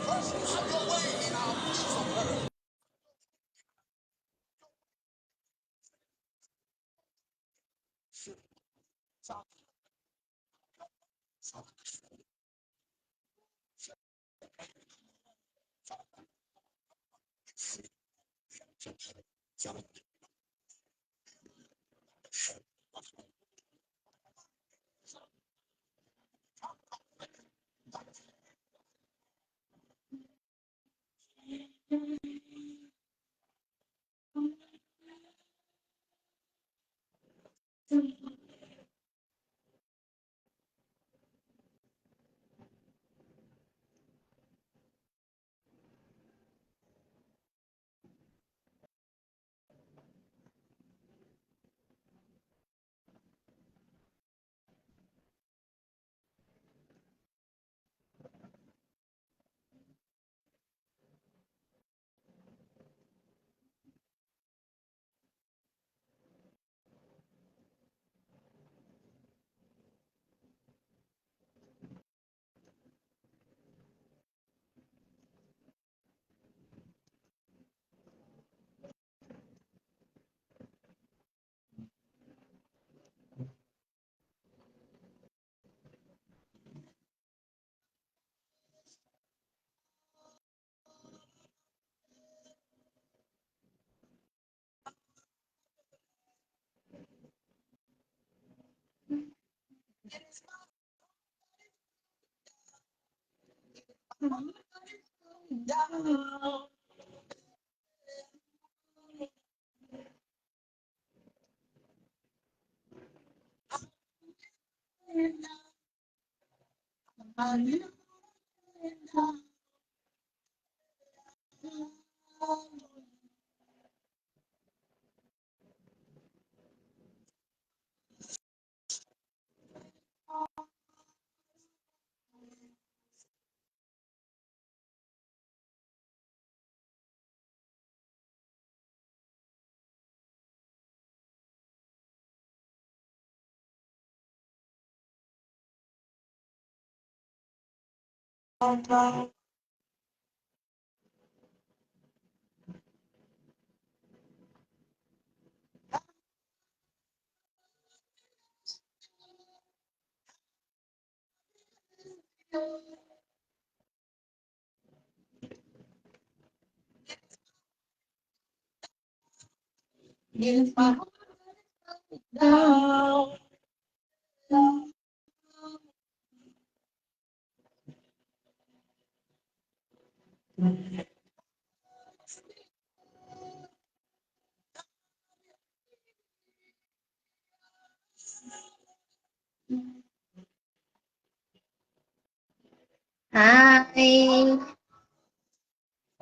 Hi,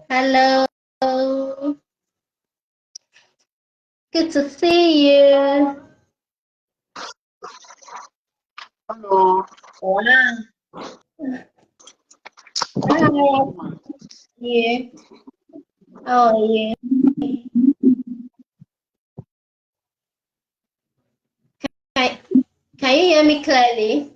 hello. Good to see you. Hello. Wow. Hi, you. How are you? Can, can you hear me clearly?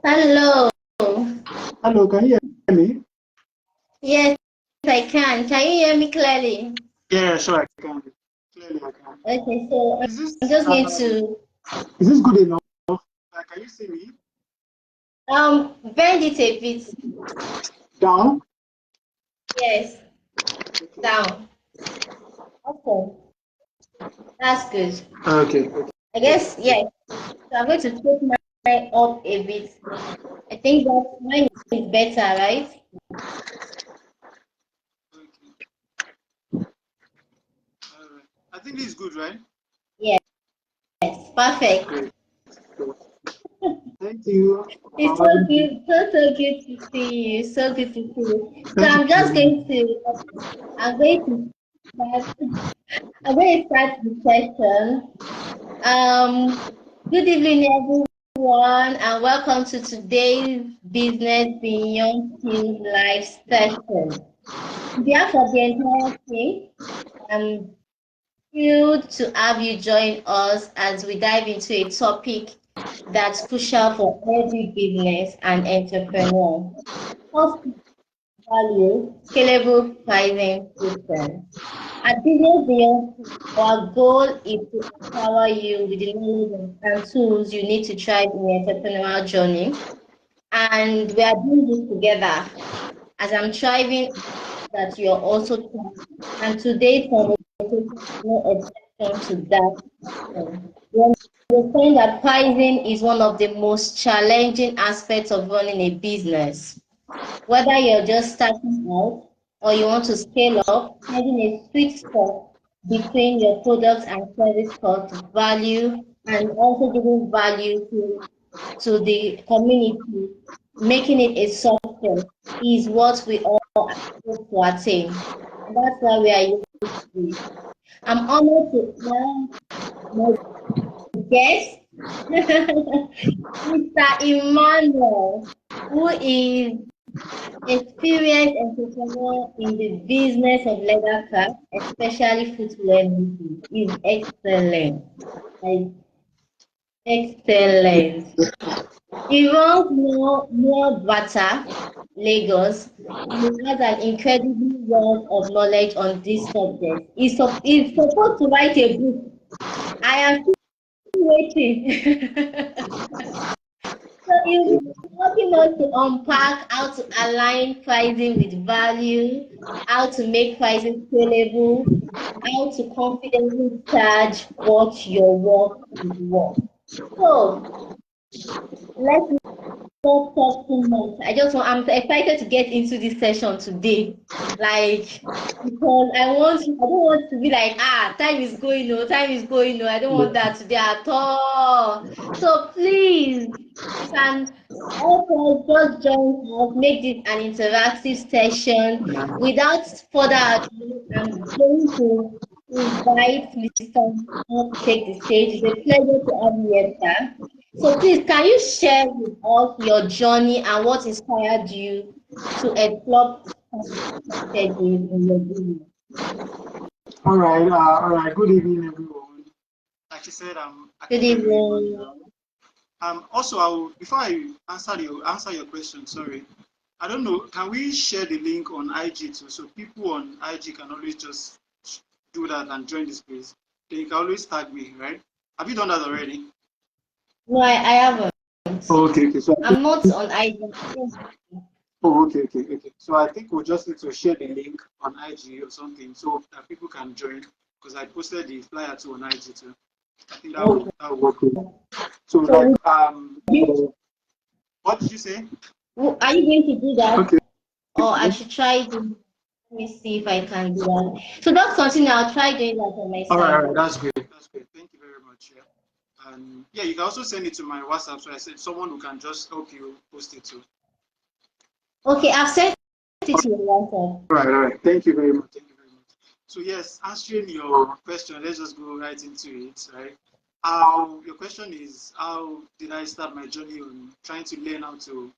Hello. Hello, can you hear me? Yes, I can. Can you hear me clearly? Yeah, sure, I can. Clearly, I can. Okay, so Is I'm this just going to. is this good enough? Like, can you see me? Bend it a bit. Down. Yes, down. Okay, that's good. Okay. Okay. I guess yes. So I'm going to take mine up a bit. I think that mine is better, right? Okay. All right. I think this is good, right? Yes, perfect. Great. Great. Thank you It's for so having me. good, so good to see you. So good to see you. So Thank I'm going to start. I'm going to start the session. Um, Good evening, everyone, and welcome to today's Business Beyond Skills live session. On behalf of the entire team, I'm thrilled to have you join us as we dive into a topic that's crucial for every business and entrepreneur. Cost value, scalable pricing system. At Business Beyond, our goal is to empower you with the knowledge and tools you need to thrive in your entrepreneurial journey. And we are doing this together as I'm thriving that you're also thriving. And today's conversation is no exception to that. We understand that pricing is one of the most challenging aspects of running a business. Whether you're just starting out or you want to scale up, finding a sweet spot between your products and service cost value and also giving value to the community, making it a success is what we all hope to attain. And that's why we are using this. I'm honored to have my guest, Mr. Emmanuel, who is experienced entrepreneur in the business of leather craft, especially footwear business, is excellent. Like, excellent. He runs Nuel Bata, Lagos, and he has an incredible wealth of knowledge on this subject. He's supposed to write a book. I am still waiting. So you'll be helping us to unpack how to align pricing with value, how to make pricing scalable, how to confidently charge what your work is worth. So let's not talk too much. I'm excited to get into this session today. Like, because I don't want to be like, time is going, no, time is going, no. I don't want you. that today at all. So please, you can also just join us, make this an interactive session. Without further ado, I'm going to invite Mr. Moore to take the stage. It's a pleasure to have you here, sir. So please, can you share with us your journey and what inspired you to explore strategies in your business? All right. All right. Good evening, everyone. Like you said, I Good can hear very well evening. now. Also, I will, before I answer your question, sorry, I don't know. Can we share the link on IG too, so people on IG can always just do that and join this place? Then you can always tag me, right? Have you done that already? No, I haven't. Oh, okay, okay. So I think, I'm not on IG. oh, okay, okay, okay. So I think we'll just need to share the link on IG or something so that people can join because I posted the flyer too on IG too. I think Okay. that will work. Good. So So like you, what did you say? are you going to do that? Okay. Or I should try to let me see if I can do that. So just continue. I'll try doing that on my All side. right, that's great. That's great. Thank you very much. Yeah. And yeah, you can also send it to my WhatsApp. So I said someone who can just help you post it too. Okay, I've sent it to your WhatsApp. All right. Thank you very much. Thank you very much. So yes, answering your question, let's just go right into it, right? How your question is how did I start my journey on trying to learn how to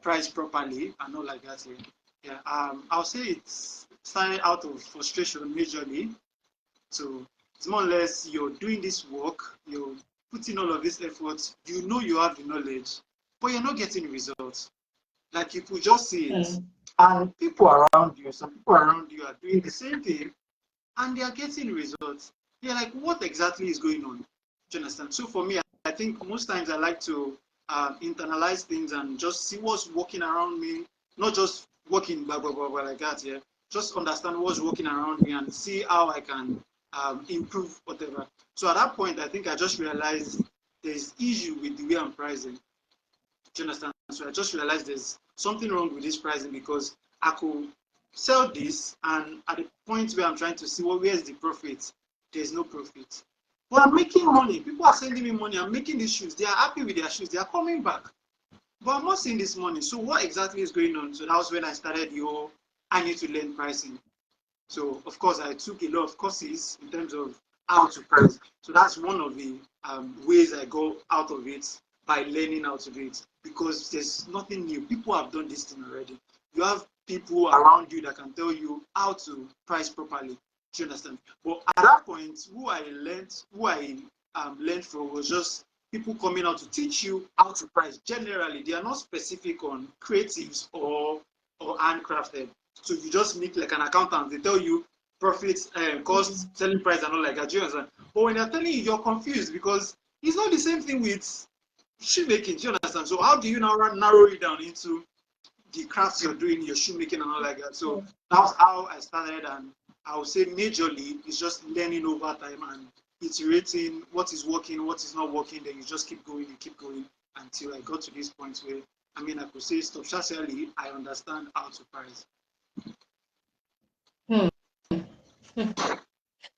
price properly and not like that. Yeah. I'll say it's started out of frustration majorly. So it's more or less you're doing this work, you're putting all of this effort, you know you have the knowledge, but you're not getting results. Like you could just see it. Hmm. And people around you, some people around you are doing the same thing and they are getting results. You're like, what exactly is going on? Do you understand? So for me, I think most times I like to internalize things and just see what's working around me, not just working blah blah blah, blah like that. Yeah, just understand what's working around me and see how I can improve whatever. So at that point, I think I just realized there's issue with the way I'm pricing. Do you understand? So I just realized there's something wrong with this pricing because I could sell this, and at the point where I'm trying to see well, where's the profit, there's no profit. But I'm making money. People are sending me money. I'm making these shoes. They are happy with their shoes. They are coming back. But I'm not seeing this money. So what exactly is going on? So that was when I started, I need to learn pricing. So of course, I took a lot of courses in terms of how to price. So that's one of the ways I go out of it by learning how to do it because there's nothing new. People have done this thing already. You have people around you that can tell you how to price properly. Do you understand? But at that point, who I learned from was just people coming out to teach you how to price. Generally, they are not specific on creatives or handcrafted. So you just meet like an accountant. They tell you profits, cost, selling price, and all like that. Do you understand? But when they're telling you, you're confused because it's not the same thing with shoemaking. Do you understand? So how do you now narrow it down into the crafts you're doing, your shoemaking and all like that? So that's how I started, and I would say majorly it's just learning over time and iterating what is working, what is not working. Then you just keep going until I got to this point where I could say substantially I understand how to price. Hmm.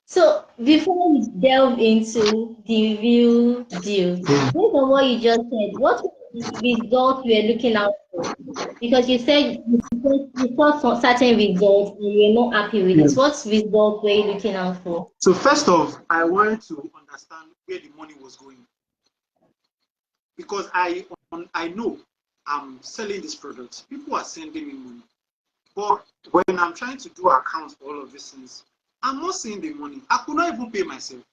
So before we delve into the real deal, based on what you just said, what were the results you were looking out for? Because you saw some certain results and you were not happy with Yeah. it. What results were you looking out for? So first off, I wanted to understand where the money was going because I know I'm selling this product. People are sending me money, but when I'm trying to do accounts for all of these things, I'm not seeing the money. I could not even pay myself,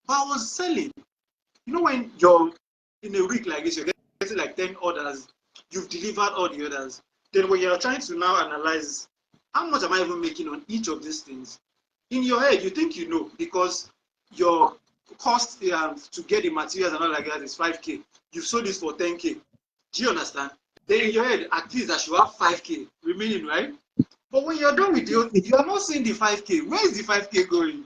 but I was selling. You know, when you're in a week like this, you're getting like 10 orders, you've delivered all the orders. Then when you're trying to now analyze how much am I even making on each of these things, in your head, you think you know because your cost to get the materials and all like that is 5K. You've sold this for 10K. Do you understand? Then in your head, at least I should have 5K remaining, right? But when you're done with your thing, you are not seeing the 5K. Where is the 5K going?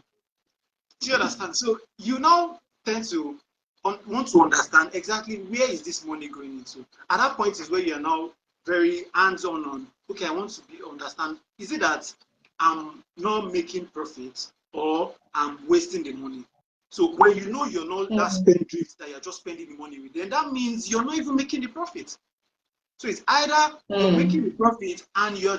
Do you understand? So you now tend to want to understand exactly where is this money going into. At that point is where you are now very hands-on on, okay, I want to understand, is it that I'm not making profit or I'm wasting the money? So when you know you're not that spend drift that you're just spending the money with, then that means you're not even making the profit. So it's either you're making the profit and your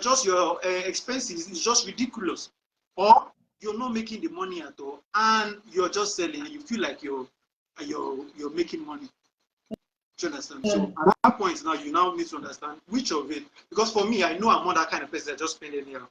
expenses is just ridiculous, or you're not making the money at all and you're just selling and you feel like you're making money. Do you understand? So at that point now you now need to understand which of it, because for me I know I'm not that kind of person that just spend anyhow.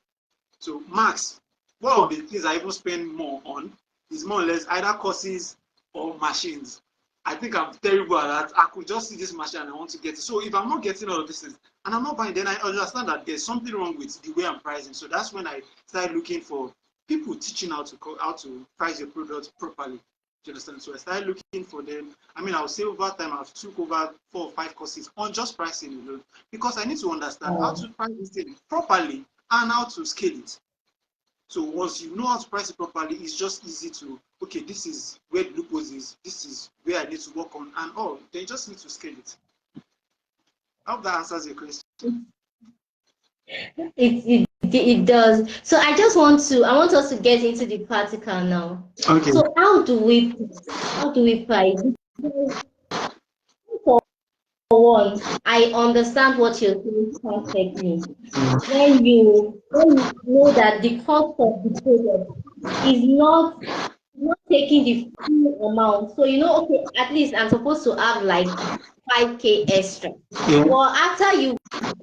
So max, one of the things I even spend more on is more or less either courses or machines. I think I'm terrible at that. I could just see this machine and I want to get it. So if I'm not getting all of these things and I'm not buying, then I understand that there's something wrong with the way I'm pricing. So that's when I started looking for people teaching how to price your product properly. Do you understand? So I started looking for them. I would say over time I've took over 4 or 5 courses on just pricing alone because I need to understand how to price this thing properly and how to scale it. So once you know how to price it properly, it's just easy to, okay, this is where the loopholes is, this is where I need to work on, and all. Then you just need to scale it. I hope that answers your question. It does. So I want us to get into the practical now. Okay. So how do we price? For one, I understand what you're saying perfectly. When you know that the cost of the product is not taking the full amount. So okay, at least I'm supposed to have like 5K extra. Yeah. But after you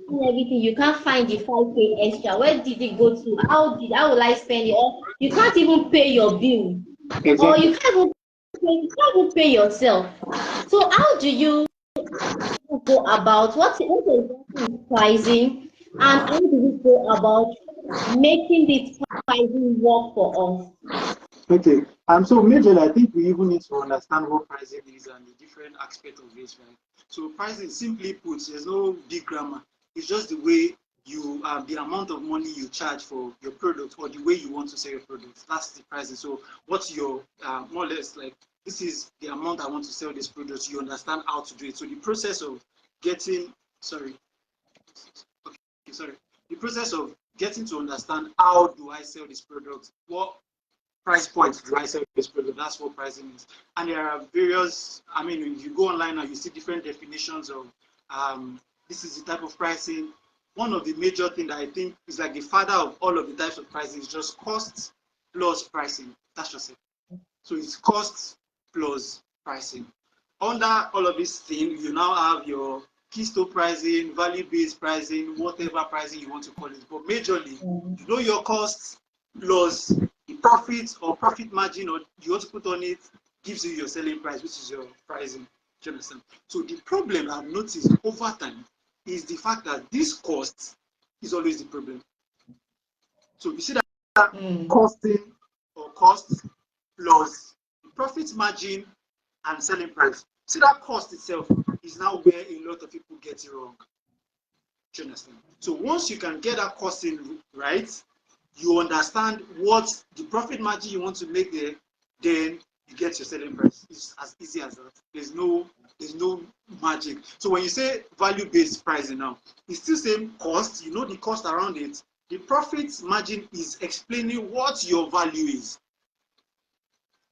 do everything, you can't find the 5K extra. Where did it go to? How will I spend it? Or you can't even pay your bill. Or Exactly. you can't even pay yourself. So how do you go about what is pricing, and how do we go about making this pricing work for us? Okay. So majorly, I think we even need to understand what pricing is and the different aspects of it, right? So pricing, simply put, there's no big grammar. It's just the way you the amount of money you charge for your product or the way you want to sell your product. That's the pricing. So what's your more or less like this is the amount I want to sell this product. You understand how to do it. So the process of getting sorry, okay, sorry, the process of getting to understand how do I sell this product, what price point do I sell this product, that's what pricing is. And there are various, I mean, if you go online and you see different definitions of this is the type of pricing. One of the major things that I think is like the father of all of the types of pricing is just cost plus pricing. That's just it. So it's cost plus pricing. Under all of this thing, you now have your keystone pricing, value-based pricing, whatever pricing you want to call it. But majorly, you know your costs plus the profit or profit margin or you want to put on it gives you your selling price, which is your pricing. Do you understand? So the problem I've noticed over time is the fact that this cost is always the problem. So you see that costing or cost plus the profit margin and selling price. See that cost itself is now where a lot of people get it wrong. Do you understand? So once you can get that costing right, you understand what the profit margin you want to make there, then you get your selling price. It's as easy as that. There's no magic. So when you say value-based pricing now, it's still same cost, you know the cost around it. The profit margin is explaining what your value is.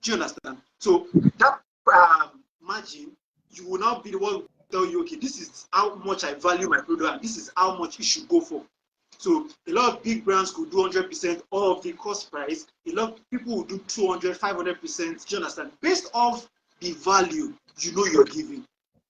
Do you understand? So that margin, you will now be the one to tell you, okay, this is how much I value my product and this is how much it should go for. So a lot of big brands could do 100% of the cost price. A lot of people will do 200, 500%. Do you understand? Based off the value you know you're giving.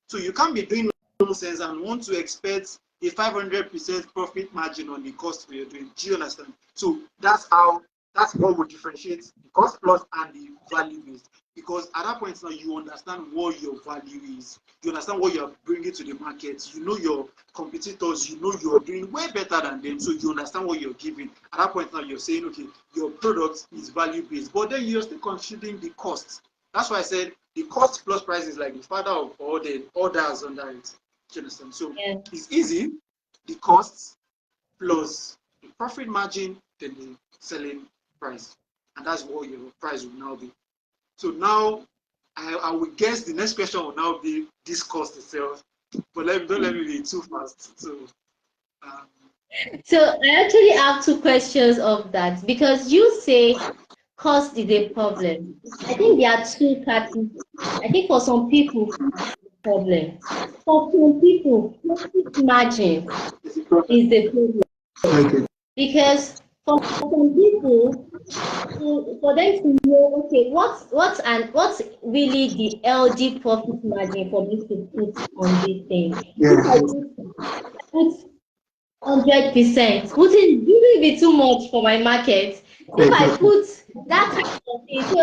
So you can't be doing nonsense and want to expect a 500% profit margin on the cost you're doing. Do you understand? So that's what would differentiate the cost plus and the value based. Because at that point now you understand what your value is. You understand what you're bringing to the market. You know your competitors. You know you're doing way better than them. So you understand what you're giving. At that point now you're saying, okay, your product is value based. But then you're still considering the costs. That's why I said the cost plus price is like the father of all the others under it. Do you understand? So it's easy. The costs plus the profit margin, then the selling price. And that's what your price will now be. So now I would guess the next question will now be this cost itself. But don't let me be too fast. So So I actually have two questions of that because you say cost is a problem. I think there are two parties. I think for some people, cost is a problem. For some people, profit margin it's a problem. is the problem. Okay. Because for some people, for them to know, okay, what's really the LD profit margin for me to put on this thing? If Yeah. I put 100%, wouldn't really be too much for my market. If I Exactly. put that kind of thing, so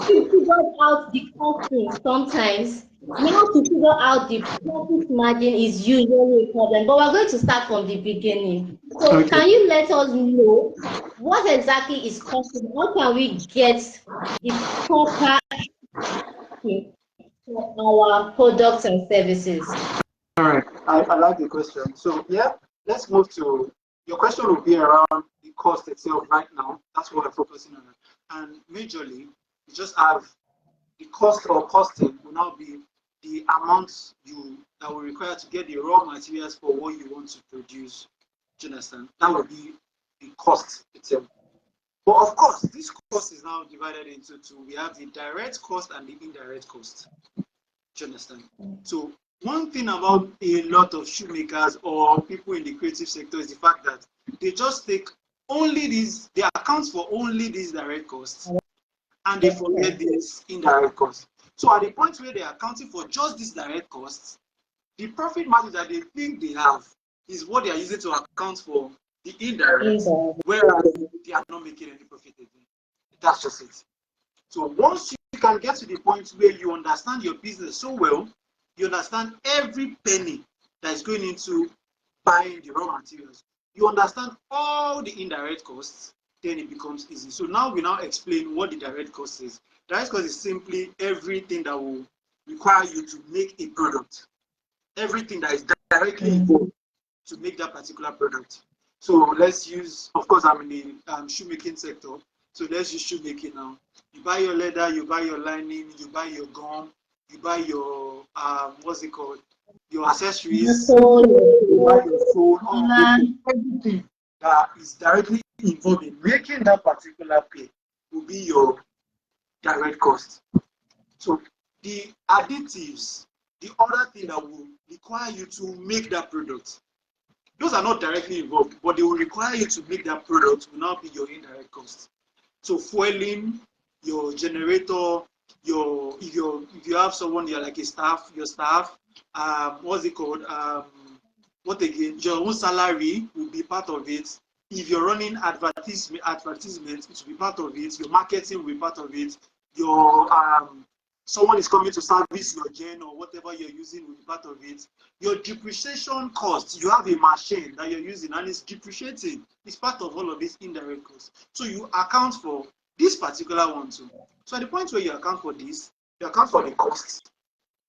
we figure out the costing sometimes. Now to figure out the profit margin is usually a problem, but we're going to start from the beginning. So Okay. can you let us know what exactly is costing? How can we get the proper thing for our products and services? All right. I like the question. So yeah, let's move to your question will be around the cost itself right now. That's what we're focusing on. And majorly, you just have the cost or costing will now be the amount you that will require to get the raw materials for what you want to produce. Do you understand? That would be the cost itself. But of course, this cost is now divided into two. We have the direct cost and the indirect cost. Do you understand? So one thing about a lot of shoemakers or people in the creative sector is the fact that they just take only these, they account for only these direct costs and they forget these indirect costs. So at the point where they're accounting for just these direct costs, the profit margin that they think they have is what they are using to account for the indirect, whereas they are not making any profit again. That's just it. So once you can get to the point where you understand your business so well, you understand every penny that is going into buying the raw materials, you understand all the indirect costs, then it becomes easy. So now we now explain what the direct cost is. Direct cost is simply everything that will require you to make a product. everything that is directly involved to make that particular product. So let's use, of course, I'm in the shoemaking sector. So let's use shoemaking now. You buy your leather, you buy your lining, you buy your gum, you buy your what's it called? Your accessories, you buy your phone, all of this, everything that is directly involved in making that particular pair will be your direct cost. So the additives, the other thing that will require you to make that product, those are not directly involved, but they will require you to make that product will now be your indirect cost. So fueling, your generator, if you have someone, you're like a staff, your staff, what's it called? What again? Your own salary will be part of it. If you're running advertisements, it will be part of it. Your marketing will be part of it. Your someone is coming to service your gen or whatever you're using will be part of it. Your depreciation cost, you have a machine that you're using and it's depreciating. It's part of all of these indirect costs. So you account for this particular one too. So at the point where you account for this, you account for the costs,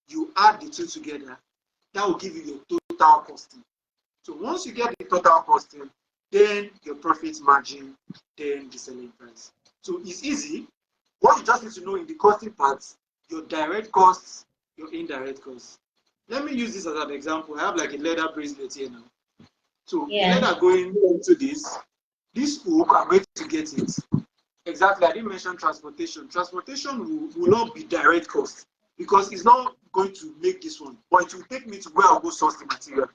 you add the two together, that will give you your total costing. So once you get the total costing, then your profit margin, then the selling price. So it's easy. What you just need to know in the costing parts, your direct costs, your indirect costs. Let me use this as an example. I have like a leather bracelet here now. So the leather going into this hook, I'm going to get it. Exactly, I didn't mention transportation. Transportation will not be direct cost because it's not going to make this one, but it will take me to where I'll go source the material.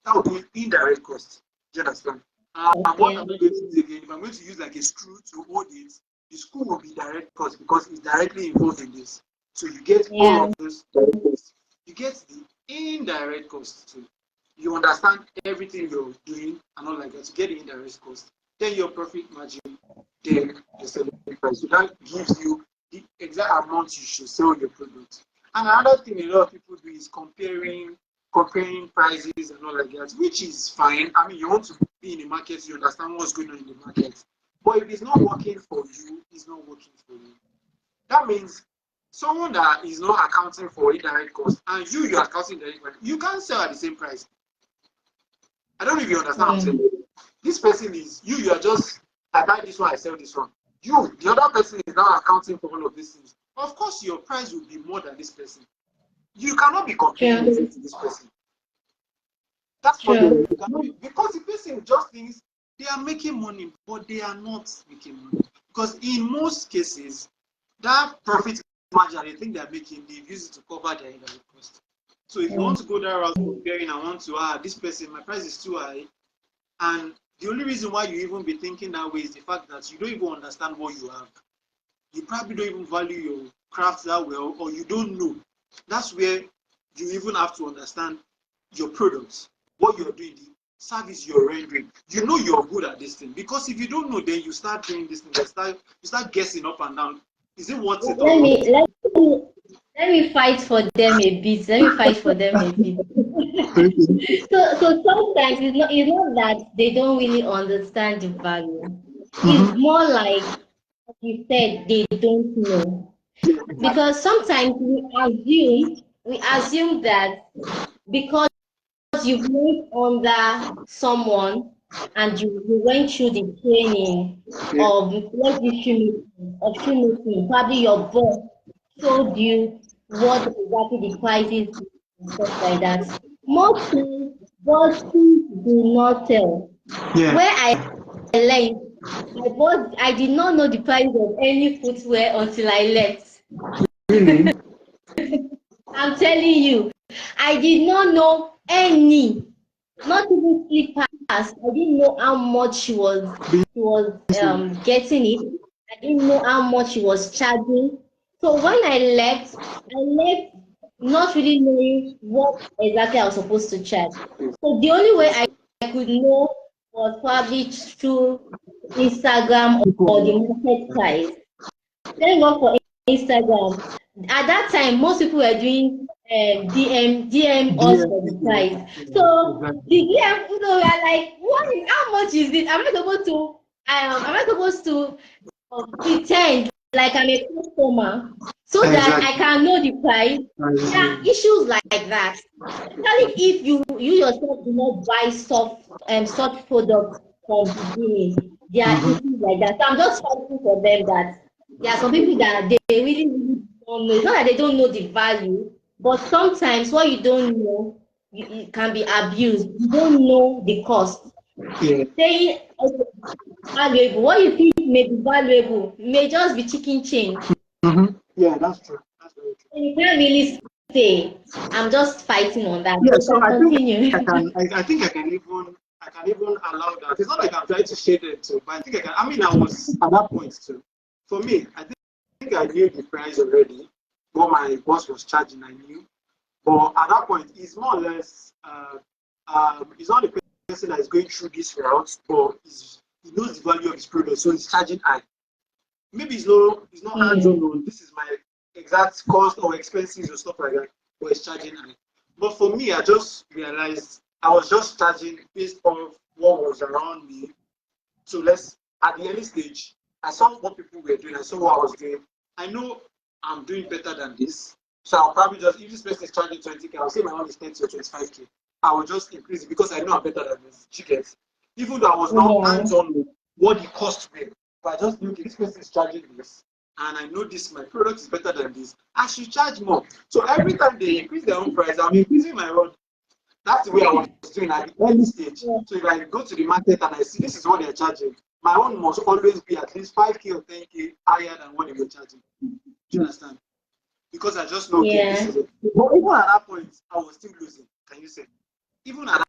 That will be indirect cost. Do you understand? What am I going to use again? If I'm going to use like a screw to hold it, the screw will be direct cost because it's directly involved in this. So you get all of those direct costs. You get the indirect cost too. You understand everything you're doing and all like that. You get the indirect cost. Then your profit margin, then the selling price. So that gives you the exact amount you should sell your product. And another thing a lot of people do is comparing prices and all like that, which is fine. I mean, you want to be in the market, you understand what's going on in the market. But if it's not working for you, it's not working for you. That means someone that is not accounting for indirect cost and you're accounting direct cost, you can't sell at the same price. I don't know if you understand what I'm saying. This person is you are just, I buy this one, I sell this one. You, the other person, is now accounting for all of these things. Of course, your price will be more than this person. You cannot be comparing with this person. That's what you cannot be, because the person just thinks they are making money, but they are not making money. Because in most cases, that profit margin they think they are making, they've used it to cover their indirect cost. So if you want to go that route comparing, I want to this person, my price is too high, and the only reason why you even be thinking that way is the fact that you don't even understand what you have. You probably don't even value your craft that well, or you don't know. That's where you even have to understand your products, what you're doing, the service you're rendering. You know you're good at this thing. Because if you don't know, then you start doing this thing, you start guessing up and down. Is it worth it or not? Let me fight for them a bit. Let me fight for them a bit. So sometimes it's not that they don't really understand the value. It's more like you said they don't know. Because sometimes we assume that because you've worked under someone and you went through the training of shoemaking, probably your boss told you what exactly the prices and stuff like that. Most times, bosses do not tell. Where I learned, I did not know the price of any footwear until I left. Really? I'm telling you, I did not know any, not even slippers. I didn't know how much he was getting it. I didn't know how much he was charging. So when I left not really knowing what exactly I was supposed to charge. So the only way I could know was probably through Instagram or the market price. Thank God for Instagram. At that time, most people were doing DM us for the price. So the DM, we are like, what is, how much is it? Am I supposed to pretend like I'm a customer? so that I Exactly. can know the price. There are Exactly. issues like that. Especially if you yourself do not buy such products from beginning. There are Mm-hmm. issues like that. So I'm just hoping for them that there are some people that they really don't know. It's not that they don't know the value, but sometimes what you don't know, it can be abused. You don't know the cost. Yeah. Saying okay, valuable, what you think may be valuable may just be chicken change. Mm-hmm. Yeah, that's true. That's very true. You can't really say. I'm just fighting on that. Yeah, You so can I think continue. I think I can even allow that. It's not like I'm trying to shade it too, but I think I can. I mean, I was at that point too. For me, think I knew the price already. What my boss was charging, I knew. But at that point, it's more or less, it's not the person that is going through this route, but he knows the value of his product, so he's charging high. Maybe it's not hands Mm, on. This is my exact cost or expenses or stuff like that, but it's charging high. But for me, I just realized I was just charging based on what was around me. So let's at the early stage, I saw what people were doing, I saw what I was doing. I know I'm doing better than this. So I'll probably just if this person is charging 20K, I'll say my own is 30 or 25K. I will just increase it because I know I'm better than this. Chickens. Even though I was not yeah, hands-on with what the cost were. But I just knew okay, this person is charging this. And I know this my product is better than this. I should charge more. So every time they increase their own price, I'm increasing my own. That's the way I was doing at the early stage. yeah, So if I go to the market and I see this is what they're charging, my own must always be at least 5K or 10K higher than what they were charging. Do you understand? Because I just know, okay, this yeah. is it. But even at that point, I was still losing. Can you say? Even at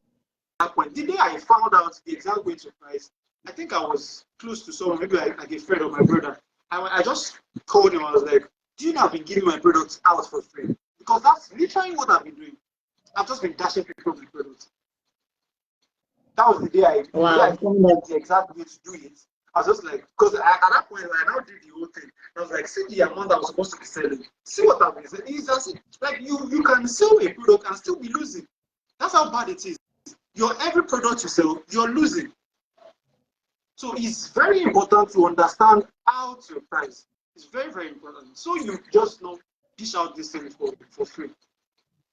that point, the day I found out the exact way to price, I think I was close to someone, maybe like a friend of my brother. I just called him. I was like, "Do you know I've been giving my products out for free?" Because that's literally what I've been doing. I've just been dashing people my products. That was the day I Wow. found out the exact way to do it. I was just like, because at that point, I now did the whole thing. I was like, see the amount I was supposed to be selling. See what I've been selling. It's just like you can sell a product and still be losing. That's how bad it is. Your every product you sell, you're losing. So it's very important to understand how to price. It's very, very important. So you just not dish out this thing for free.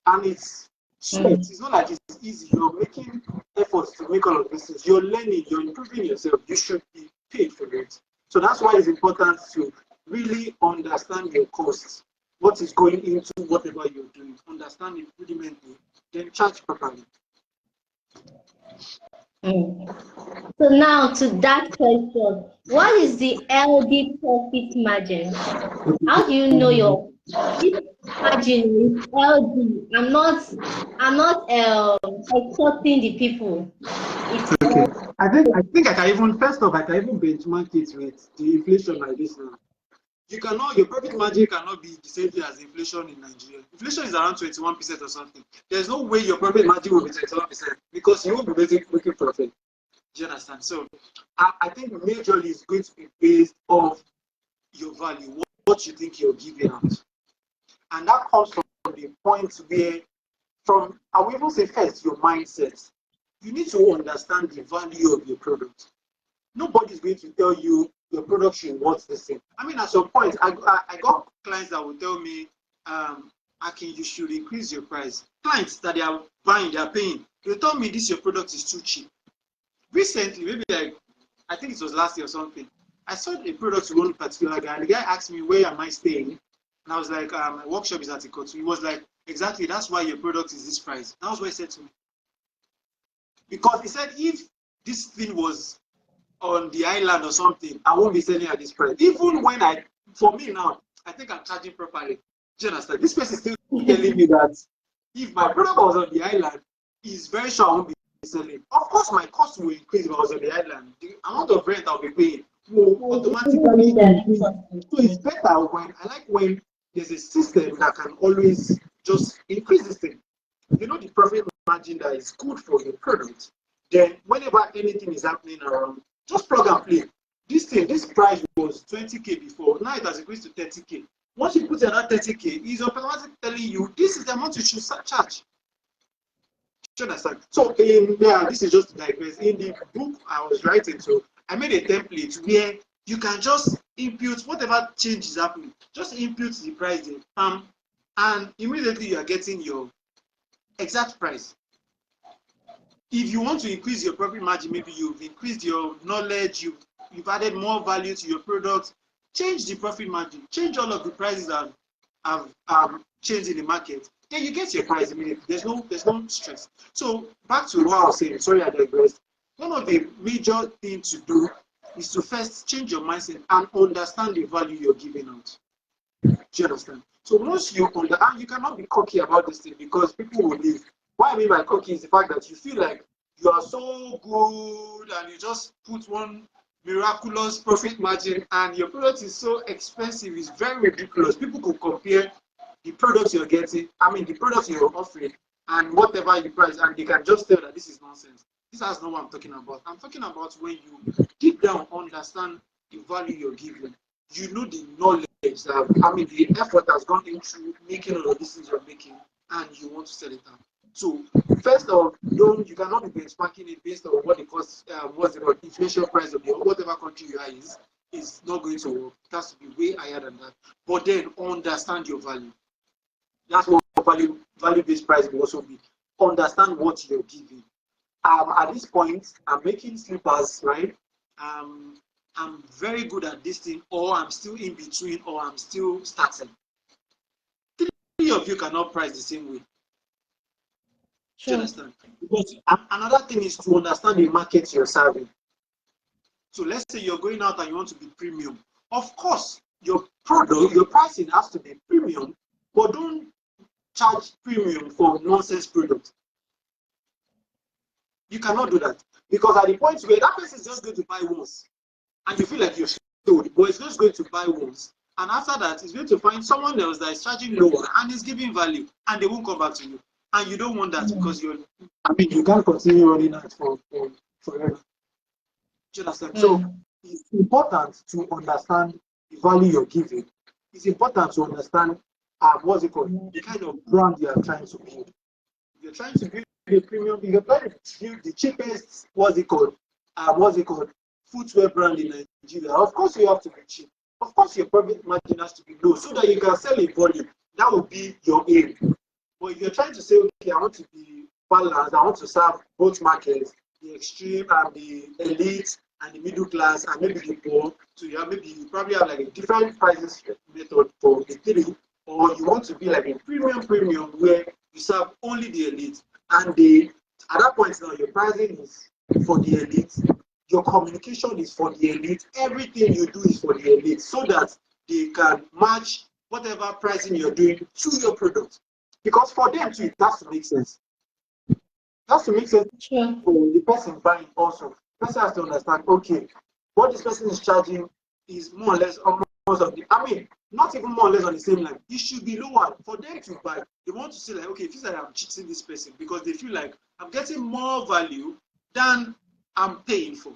And it's sweat. Mm, It's not like it's easy. You're making efforts to make all of these things. You're learning, you're improving yourself. You should be paid for it. So that's why it's important to really understand your costs, what is going into whatever you're doing. Understand it rudimentally, then charge properly. mm. So now to that question, what is the LD profit margin? How do you know your this margin is LD? I'm not extorting the people. It's Okay. I think I can even first off I can even benchmark it with the inflation like this now. You cannot your profit margin cannot be the same thing as inflation in Nigeria. Inflation is around 21% or something. There's no way your profit margin will be 21% because you won't be making profit. Do you understand? So I think majorly it's going to be based off your value, what you think you're giving out. And that comes from the point where from I will even say first your mindset. You need to understand the value of your product. Nobody's going to tell you your product should worth the same. I mean, at some point, I got clients that will tell me, Akin, you should increase your price. Clients that they are buying, they are paying. They tell me this your product is too cheap. Recently, maybe like I think it was last year or something. I saw a product to one particular guy, and the guy asked me where am I staying, and I was like, my workshop is at Ikotu. He was like, exactly, that's why your product is this price. That was what he said to me because he said if this thing was on the island or something, I won't be selling at this price. Even when for me now, I think I'm charging properly. Do you understand? This person is still telling me that if my product was on the island, he's very sure I won't be selling. Of course, my cost will increase if I was on the island. The amount of rent I'll be paying will automatically increase. So it's better when I like when there's a system that can always just increase this thing. You know the profit margin that is good for your product. Then whenever anything is happening around, just plug and play. This price was 20K before, now it has increased to 30K. Once you put another 30K, it's automatically telling you this is the amount you should charge. Do you understand? So this is just to digress. In the book I was writing, so I made a template where you can just Input whatever change is happening, just input the price there, and immediately you are getting your exact price. If you want to increase your profit margin, maybe you've increased your knowledge, you've added more value to your product, change the profit margin, change all of the prices that have changed in the market. Then you get your price immediately. There's no stress. So back to what I was saying. Sorry, I digressed. One of the major things to do is to first change your mindset and understand the value you're giving out. Do you understand? So once you understand, you cannot be cocky about this thing because people will leave. What I mean by cocky is the fact that you feel like you are so good and you just put one miraculous profit margin and your product is so expensive, it's very ridiculous. People could compare the products you're getting, the products you're offering and whatever you price, and they can just tell that this is nonsense. This is not what I'm talking about. I'm talking about when you deep down understand the value you're giving. You know the knowledge that, the effort has gone into making all of these things you're making, and you want to sell it out. So first of all, you cannot be benchmarking it based on what the cost, what's the inflation price of whatever country you are is not going to work. It has to be way higher than that. But then understand your value. That's what value-based pricing will also be. Understand what you're giving. At this point, I'm making slippers, right? I'm very good at this thing, or I'm still in between, or I'm still starting. Three of you cannot price the same way. Do you understand? Because another thing is to understand the market you're serving. So let's say you're going out and you want to be premium. Of course, your product, your pricing has to be premium, but don't charge premium for nonsense product. You cannot do that. Because at the point where that person is just going to buy once, and you feel like you're sold, but it's just going to buy once. And after that, it's going to find someone else that is charging lower and is giving value, and they won't come back to you. And you don't want that because you can't continue running that forever. Do you understand? So it's important to understand the value you're giving. It's important to understand what's it called, the kind of brand you are trying to build. If you're trying to build a premium, if you're trying to build the cheapest, footwear brand in Nigeria, of course you have to be cheap. Of course your profit margin has to be low so that you can sell in volume. That will be your aim. But if you're trying to say, okay, I want to be balanced, I want to serve both markets, the extreme and the elite and the middle class and maybe the poor, so you probably have like a different pricing method for the three, or you want to be like a premium where you serve only the elite, and at that point now your pricing is for the elite, your communication is for the elite, everything you do is for the elite, so that they can match whatever pricing you're doing to your product. Because for them too, it has to make sense. It has to make sense for the person buying also. The person has to understand, okay, what this person is charging is more or less almost of the, not even more or less on the same line. It should be lower for them to buy. They want to say like, okay, it feels like I'm cheating this person because they feel like I'm getting more value than I'm paying for.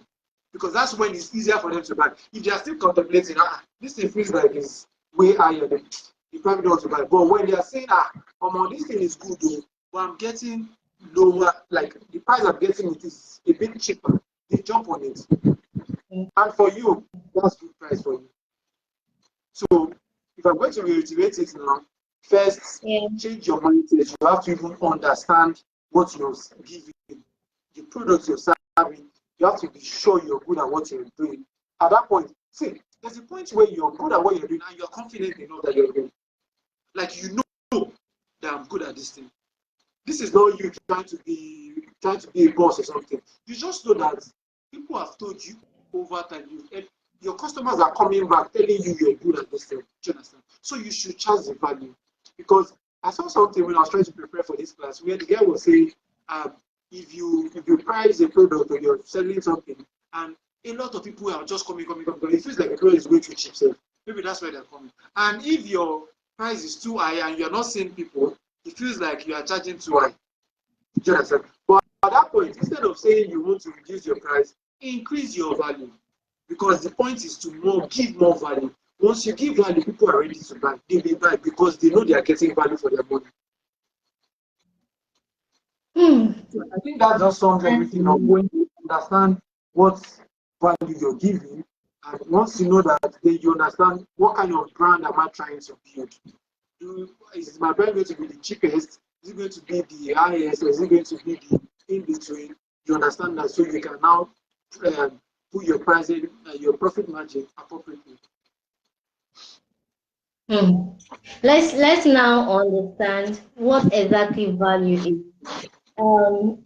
Because that's when it's easier for them to buy. If they are still contemplating, this thing feels like it's way higher than you probably don't want to buy. But when they are saying, this thing is good though, but I'm getting lower, like the price I'm getting it is a bit cheaper, they jump on it. And for you, that's good price for you. So if I'm going to reiterate it now, first, change your mindset. You have to even understand what you're giving, the products you're serving. You have to be sure you're good at what you're doing. At that point, see, there's a point where you're good at what you're doing and you're confident enough that you're doing. Like you know that I'm good at this thing. This is not you trying to be a boss or something. You just know that people have told you over time. Your customers are coming back telling you you're good at this thing. Do you understand? So you should charge the value. Because I saw something when I was trying to prepare for this class where the guy was saying, if you price a product or you're selling something, and a lot of people are just coming, it feels like the product is way too cheap. So maybe that's why they're coming. And if your price is too high and you're not seeing people, it feels like you are charging too high. Do you understand? But at that point, instead of saying you want to reduce your price, increase your value. Because the point is to give more value. Once you give value, people are ready to buy. They will buy because they know they are getting value for their money. So I think that just sums everything up. When you understand what value you're giving And once you know that, then you understand what kind of brand am I trying to build. Is my brand going to be the cheapest? Is it going to be the highest? Or is it going to be the in between? You understand that, so you can now put your pricing, your profit margin appropriately. Hmm. Let's now understand what exactly value is. Um,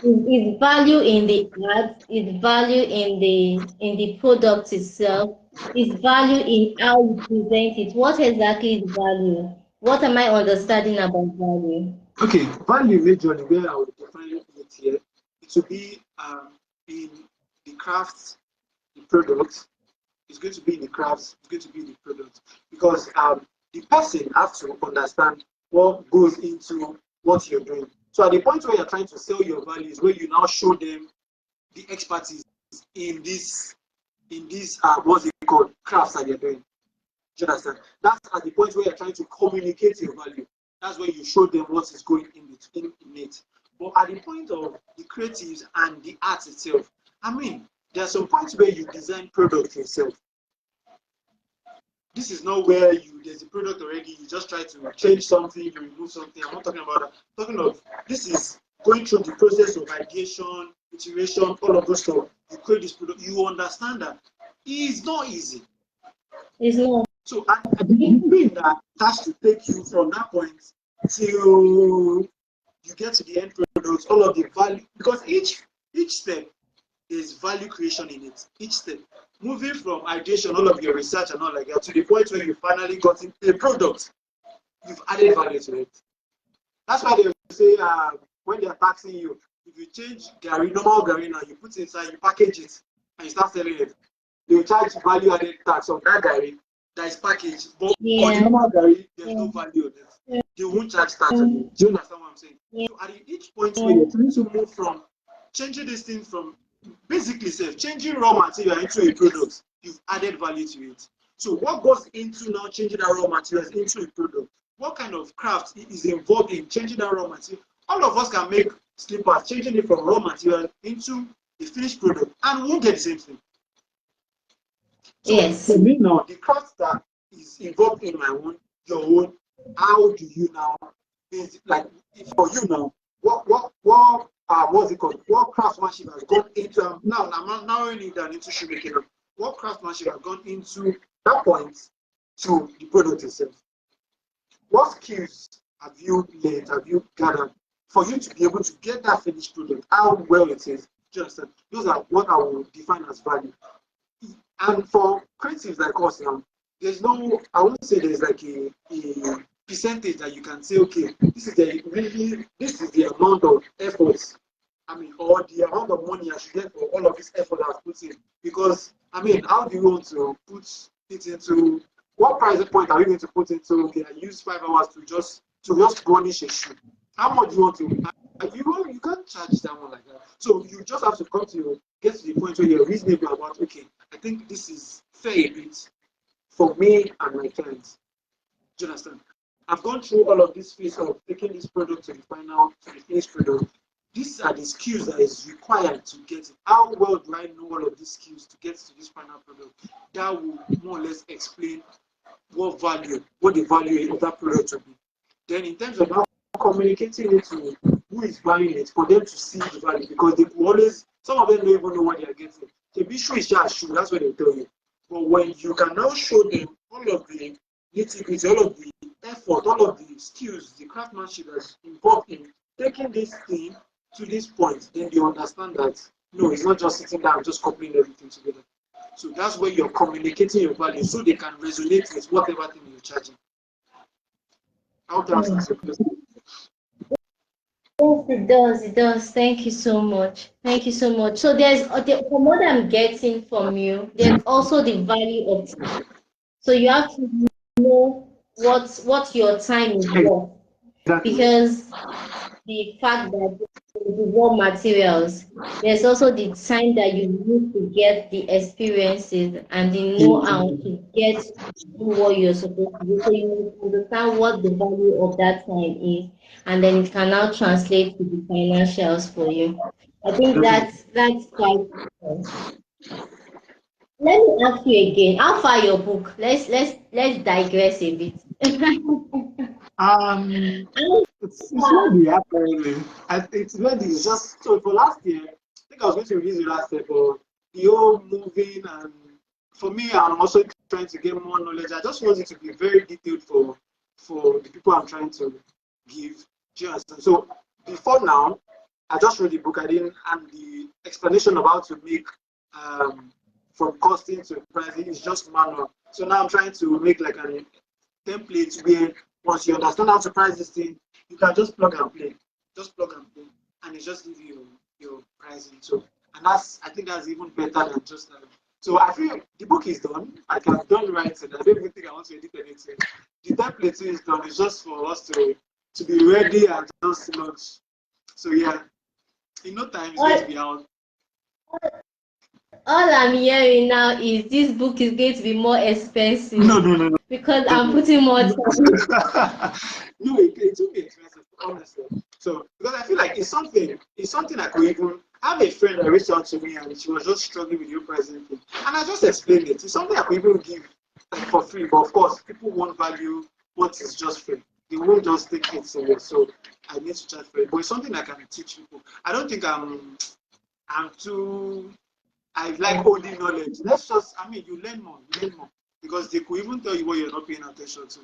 is value in the ads, is value in the product itself, is value in how you present it. What exactly is value? What am I understanding about value? Okay, value majorly where I would define it here, it will be in the crafts, the products. It's going to be in the crafts. It's going to be in the product because the person has to understand what goes into what you're doing. So at the point where you're trying to sell your values, where you now show them the expertise in this what's it called, crafts that you're doing. Do you understand? That's at the point where you're trying to communicate your value. That's where you show them what is going in it. But at the point of the creatives and the art itself, I mean, there are some points where you design product yourself. This is not where there's a product already, you just try to change something, you remove something. I'm not talking about that. I'm talking of this is going through the process of ideation, iteration, all of those stuff. You create this product, you understand that it's not easy. It's not. So I believe that has to take you from that point till you get to the end product, all of the value, because each step there's value creation in it. Each step, moving from ideation, all of your research and all like that, to the point where you finally got into a product, you've added value to it. That's why they say when they're taxing you, if you change Gary, normal Gary now, you put it inside, you package it, and you start selling it, they will charge value added tax on that Gary that is packaged. But on the Yeah. normal Gary, there's Yeah. no value on it. They won't charge tax on it. Do you understand what I'm saying? Yeah. So at each point where you're trying to move from changing this thing from basically self changing raw material into a product, you've added value to it. So what goes into now changing that raw materials into a product? What kind of craft is involved in changing that raw material? All of us can make slippers, changing it from raw material into a finished product, and we won't get the same thing. So Yes. for me now, the craft that is involved in my own, your own, how do you now, is like for you now, what's it called? What craftsmanship has gone into now I'm narrowing it down into shoemaking. What craftsmanship has gone into that point to the product itself? What skills have you learned, have you gathered for you to be able to get that finished product? How well it is? Just those are what I will define as value. And for creatives like us now, there's no, I won't say there's like a percentage that you can say, okay, this is the amount of efforts, I mean, or the amount of money I should get for all of this effort I've put in. Because, I mean, how do you want to put it into, what price point are you going to put into, okay, I use 5 hours to just garnish a shoe. How much do you want to, you can't charge that one like that. So you just have to get to the point where you're reasonable about, okay, I think this is fair a bit for me and my clients. Do you understand? I've gone through all of this phase of taking this product to the finished product. These are the skills that is required to get it. How well do I know all of these skills to get to this final product? That will more or less explain what the value of that product will be. Then in terms of how communicating it to who is buying it for them to see the value, because they will always, some of them don't even know what they are getting. The issue is just shoe, that's what they tell you. But when you can now show them all of the nitty-gritty, all of the effort, all of the skills, the craftsmanship that's involved in taking this thing to this point, then they understand that no, it's not just sitting down just copying everything together. So that's where you're communicating your value so they can resonate with whatever thing you're charging. How to answer Mm. the question? Yes, it does. It does. Thank you so much. Thank you so much. So from what I'm getting from you, there's also the value of time. So you have to know what your time is worth, Exactly. because the fact that the raw materials, there's also the time that you need to get the experiences and the know-how to get to do what you're supposed to do. So you must understand what the value of that time is, and then it can now translate to the financials for you. I think Definitely. that's quite. let me ask you again. How far your book? Let's digress a bit. Um, it's ready apparently. It's ready. It's just so for last year. I think I was going to release it last year, but the whole moving and for me, I'm also trying to get more knowledge. I just want it to be very detailed for the people I'm trying to give. Do you understand? So before now, I just read the book. I didn't, and the explanation of how to make um, from costing to pricing is just manual. So now I'm trying to make like an template where once you understand how to price this thing, you can just plug and play. Just plug and play. And it just gives you your pricing. So and that's I think that's even better than just so I feel the book is done. Like I've done writing. I don't even think I want to edit anything. The template is done. It's just for us to be ready and just launch. So yeah, in no time it's going to all, be out. all I'm hearing now is this book is going to be more expensive No, no, no, no. because No, I'm putting more no, time. no, it will be expensive, honestly. So because I feel like it's something I could even I have a friend that reached out to me and she was just struggling with your pricing thing. And I just explained it. It's something I could even give like for free. But of course, people won't value what is just free. They won't just take it serious. So I need to charge for it. But it's something I can teach people. I don't think I'm too I like holding knowledge. Let's just, I mean, you learn more. Because they could even tell you what you're not paying attention to.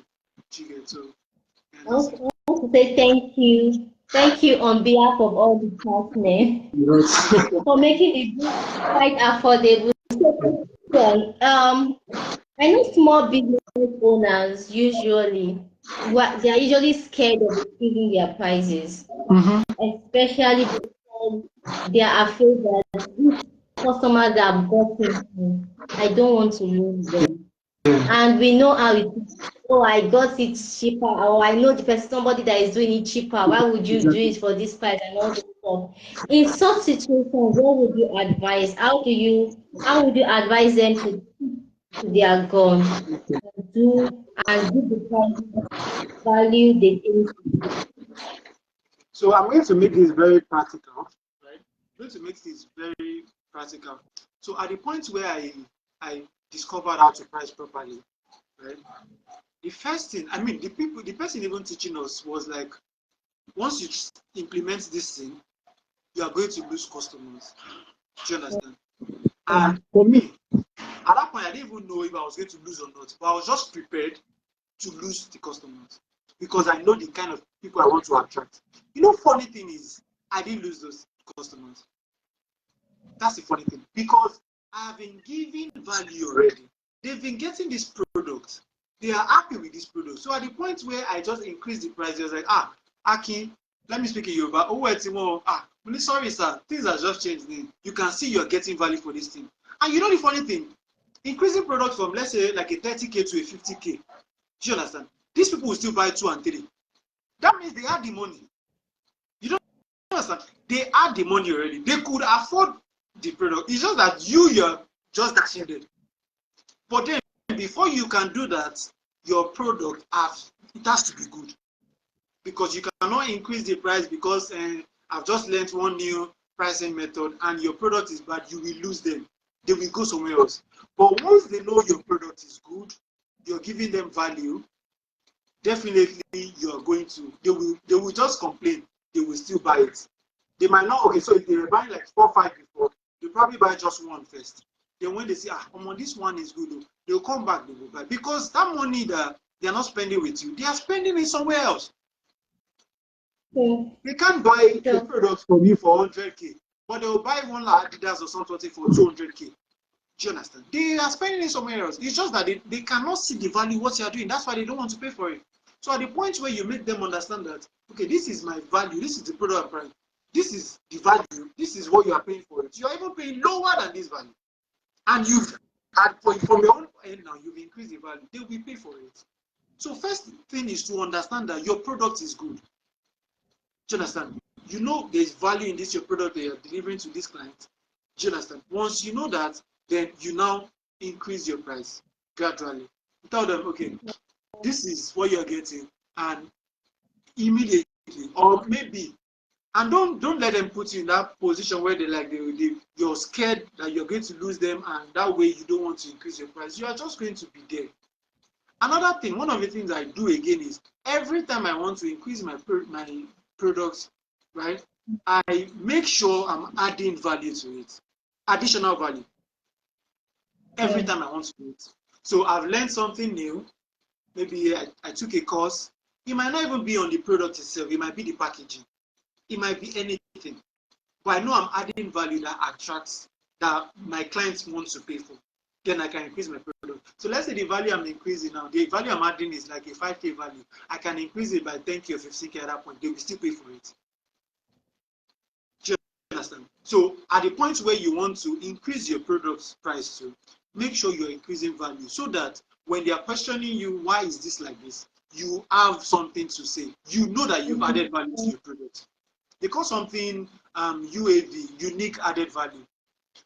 You get to, you understand? I want to say thank you. Thank you on behalf of all the partners Yes. for making the book quite affordable. So, I know small business owners usually they are usually scared of increasing their prices, Mm-hmm. especially because they are afraid that if customers have gotten, I don't want to lose them. And we know how it is. Oh, I got it cheaper, or I know the person, somebody that is doing it cheaper. Why would you do Exactly. it for this price and all this stuff? In such situations, what would you advise? How would you advise them to stick to their gun and give the price value they think? So I'm going to make this very practical, right? I'm going to make this very practical. So at the point where I discovered how to price properly, right? The first thing, I mean, the person even teaching us was like, once you implement this thing, you are going to lose customers. Do you understand? And for me, at that point, I didn't even know if I was going to lose or not, but I was just prepared to lose the customers because I know the kind of people I want to attract. Funny thing is, I didn't lose those customers. That's the funny thing because I have been giving value already. They've been getting this product. They are happy with this product. So at the point where I just increased the price, they was like, Aki, let me speak in Yoruba. Oh, wait, really sorry, sir. Things have just changed. You can see you're getting value for this thing. And you know the funny thing, increasing product from let's say like a 30K to a 50K. Do you understand? These people will still buy 2 and 3. That means they have the money. You don't understand? They have the money already. They could afford the product. It's just that you're just dashing them. But then before you can do that, your product has to be good. Because you cannot increase the price because I've just learned one new pricing method and your product is bad, you will lose them. They will go somewhere else. But once they know your product is good, you're giving them value, definitely you're going to they will just complain, they will still buy it. They might not, okay, so if they were buying like 4 5 before, they probably buy just one first. Then when they say this one is good, they'll come back, they will buy because that money that they're not spending with you, they are spending it somewhere else. So, They can't buy a so product from you for 100K, but they'll buy one like Adidas or something for 200K. Do you understand? They are spending it somewhere else. It's just that they cannot see the value what you are doing. That's why they don't want to pay for it. So at the point where you make them understand that, okay, this is my value, this is the product price, this is the value, this is what you are paying for it. You are even paying lower than this value. And from your own end now, you've increased the value. They will pay for it. So first thing is to understand that your product is good. Do you understand? You know there's value in this your product that you're delivering to this client. Do you understand? Once you know that, then you now increase your price gradually. You tell them, okay, this is what you're getting, and immediately, or maybe And don't let them put you in that position where you're scared that you're going to lose them, and that way you don't want to increase your price. You are just going to be there. Another thing, one of the things I do again is every time I want to increase my products, right? I make sure I'm adding value to it, additional value, every time I want to do it. So I've learned something new. Maybe I took a course. It might not even be on the product itself. It might be the packaging. It might be anything. But I know I'm adding value that attracts, that my clients want to pay for. Then I can increase my product. So let's say the value I'm increasing now, the value I'm adding is like a 5K value. I can increase it by 10K or 15K at that point. They will still pay for it. Do you understand? So at the point where you want to increase your product's price to, make sure you're increasing value so that when they are questioning you, why is this like this? You have something to say. You know that you've added value to your product. They call something UAV, unique added value.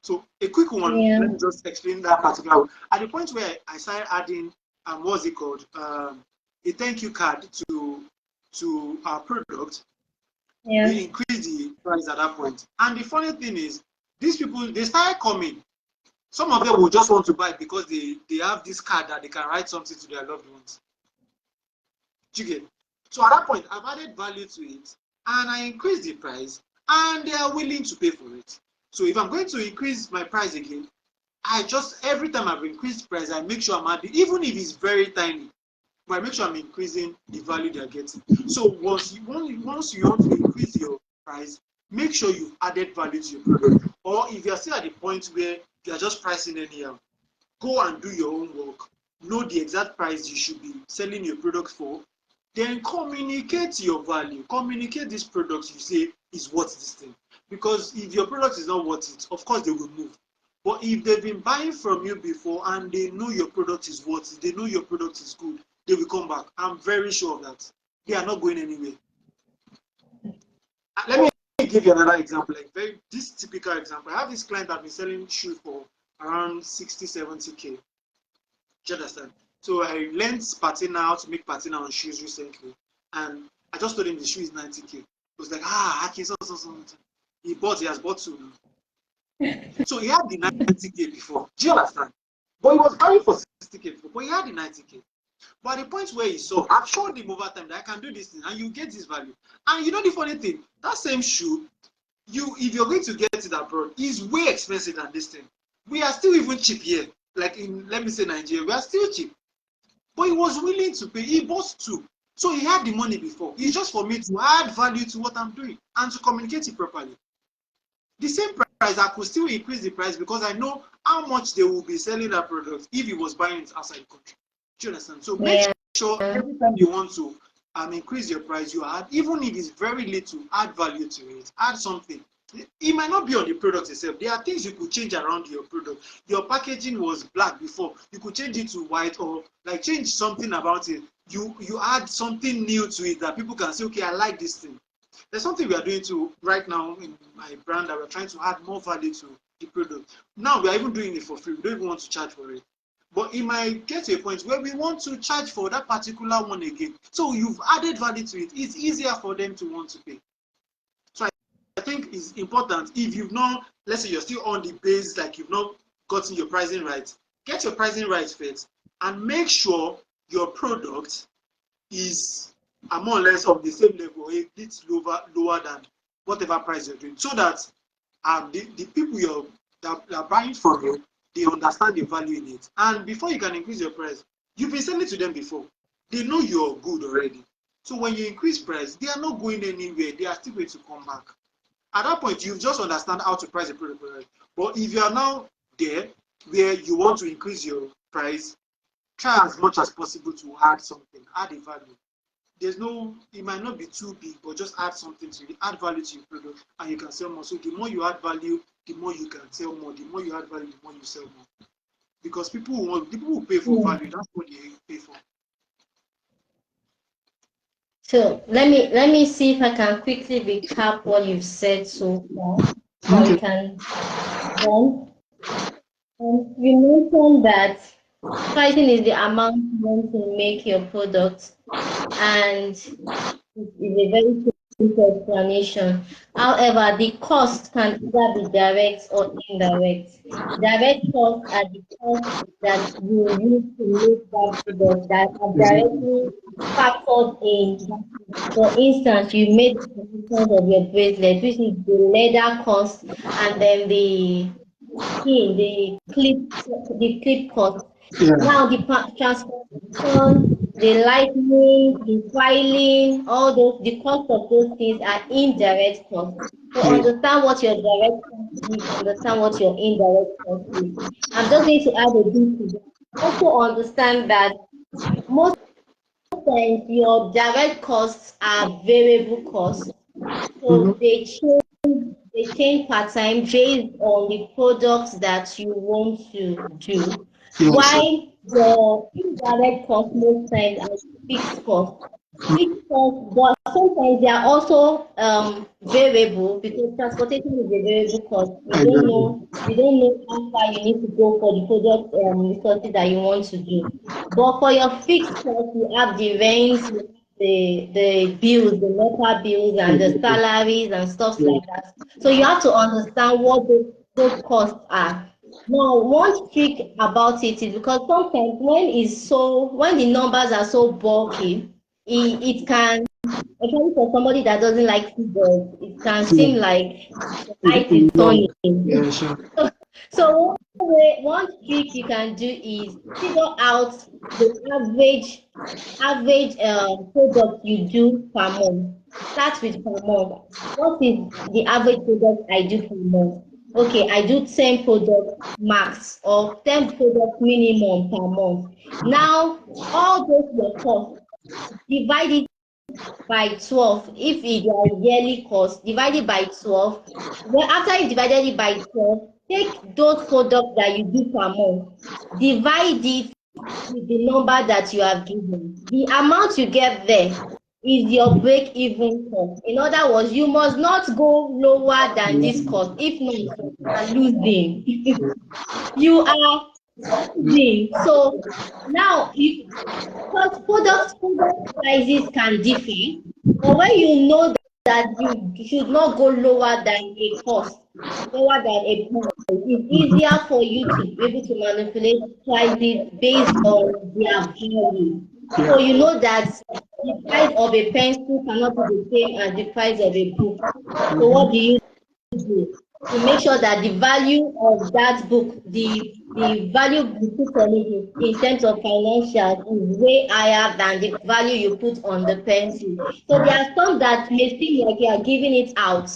So a quick one, let me just explain that particular one. At the point where I started adding, what's it called, a thank you card to our product, we increased the price at that point. And the funny thing is, these people, they started coming. Some of them will just want to buy because they have this card that they can write something to their loved ones. Do you get? So at that point, I've added value to it, and I increased the price, and they are willing to pay for it. So if I'm going to increase my price again, I just, every time I've increased price, I make sure I'm adding, even if it's very tiny, but I make sure I'm increasing the value they're getting. So once you want to increase your price, make sure you've added value to your product. Or if you're still at the point where you're just pricing anyhow, go and do your own work. Know the exact price you should be selling your product for. Then communicate your value. Communicate this product you say is worth this thing. Because if your product is not worth it, of course they will move. But if they've been buying from you before and they know your product is worth it, they know your product is good, they will come back. I'm very sure of that. They are not going anywhere. Let me give you another example, like this typical example. I have this client that been selling shoes for around 60, 70K. Do you understand? So I learned patina, how to make patina on shoes recently. And I just told him the shoe is 90K. He was like, okay, so. He has bought two now. So he had the 90K before. Do you understand? But he was buying for 60K before, but he had the 90K. But at the point where he saw, I've shown him over time that I can do this thing and you get this value. And you know the funny thing, that same shoe, if you're going to get it abroad, is way expensive than this thing. We are still even cheap here. Like in, let me say, Nigeria, we are still cheap. But he was willing to pay. He bought two. So he had the money before. It's just for me to add value to what I'm doing and to communicate it properly. The same price, I could still increase the price because I know how much they will be selling that product if he was buying it outside the country. Do you understand? So make sure every time you want to increase your price, you add, even if it's very little, add value to it. Add something. It might not be on the product itself. There are things you could change around your product. Your packaging was black before. You could change it to white or like change something about it. You add something new to it that people can say, okay, I like this thing. There's something we are doing to right now in my brand that we're trying to add more value to the product. Now we are even doing it for free. We don't even want to charge for it. But it might get to a point where we want to charge for that particular one again. So you've added value to it. It's easier for them to want to pay. So I think it's important if you've not, let's say you're still on the base, like you've not gotten your pricing right, get your pricing right first and make sure your product is more or less of the same level, a bit lower than whatever price you're doing, so that the people that are buying from you, they understand the value in it. And before you can increase your price, you've been selling to them before. They know you're good already. So when you increase price, they are not going anywhere. They are still going to come back. At that point, you just understand how to price a product. But if you are now there where you want to increase your price, try as much as possible to add something, add a value. There's no, it might not be too big, but just add something to it, add value to your product, and you can sell more. So the more you add value, the more you can sell more. The more you add value, the more you sell more. Because people will pay for value. That's what they pay for. So let me see if I can quickly recap what you've said so far, so we can then. You mentioned that pricing is the amount you want to make your product, and it is a very explanation. However, the cost can either be direct or indirect. Direct costs are the costs that you use to make that product that are Exactly. directly factored in. For instance, you made the components of your bracelet, which is the leather cost, and then in the clip cost. Yeah. Now the transportation, the lightning, the filing, all those the cost of those things are indirect costs. So Yeah. understand what your direct cost is, understand what your indirect cost is. I'm just going to add a bit to that. Also understand that most times your direct costs are variable costs. So Mm-hmm. they change part time based on the products that you want to do. Yeah, sure. While your indirect cost most times are fixed costs. Fixed costs, but sometimes they are also variable because transportation is a variable cost. Exactly. You don't know how far you need to go for the product resources that you want to do. But for your fixed cost, you have the rent, you have the bills, the local bills and the Exactly. salaries and stuff Yeah. like that. So you have to understand what those costs are. Now, one trick about it is because sometimes when the numbers are so bulky, it can, especially for somebody that doesn't like figures, it can seem Yeah. like the It's light a is lot. turning. Yeah, sure. So one trick you can do is figure out the average product you do per month. Start with per month. What is the average product I do per month? Okay, I do 10 products max or 10 products minimum per month. Now, all those your costs, divide it by 12. If it your yearly cost, divide it by 12. Well, after you divided it by 12, take those products that you do per month, divide it with the number that you have given. The amount you get there is your break even cost. In other words, you must not go lower than this Yeah. cost. If not, you are losing. You are losing. So now because product prices can differ, but when you know that you should not go lower than a cost, lower than a price, it's easier for you to be able to manipulate prices based on their value. So Yeah. you know that the price of a pencil cannot be the same as the price of a book. So what do Mm-hmm. you do to make sure that the value of that book, the value you put on it in terms of financials is way higher than the value you put on the pencil. So there are some that may seem like you are giving it out.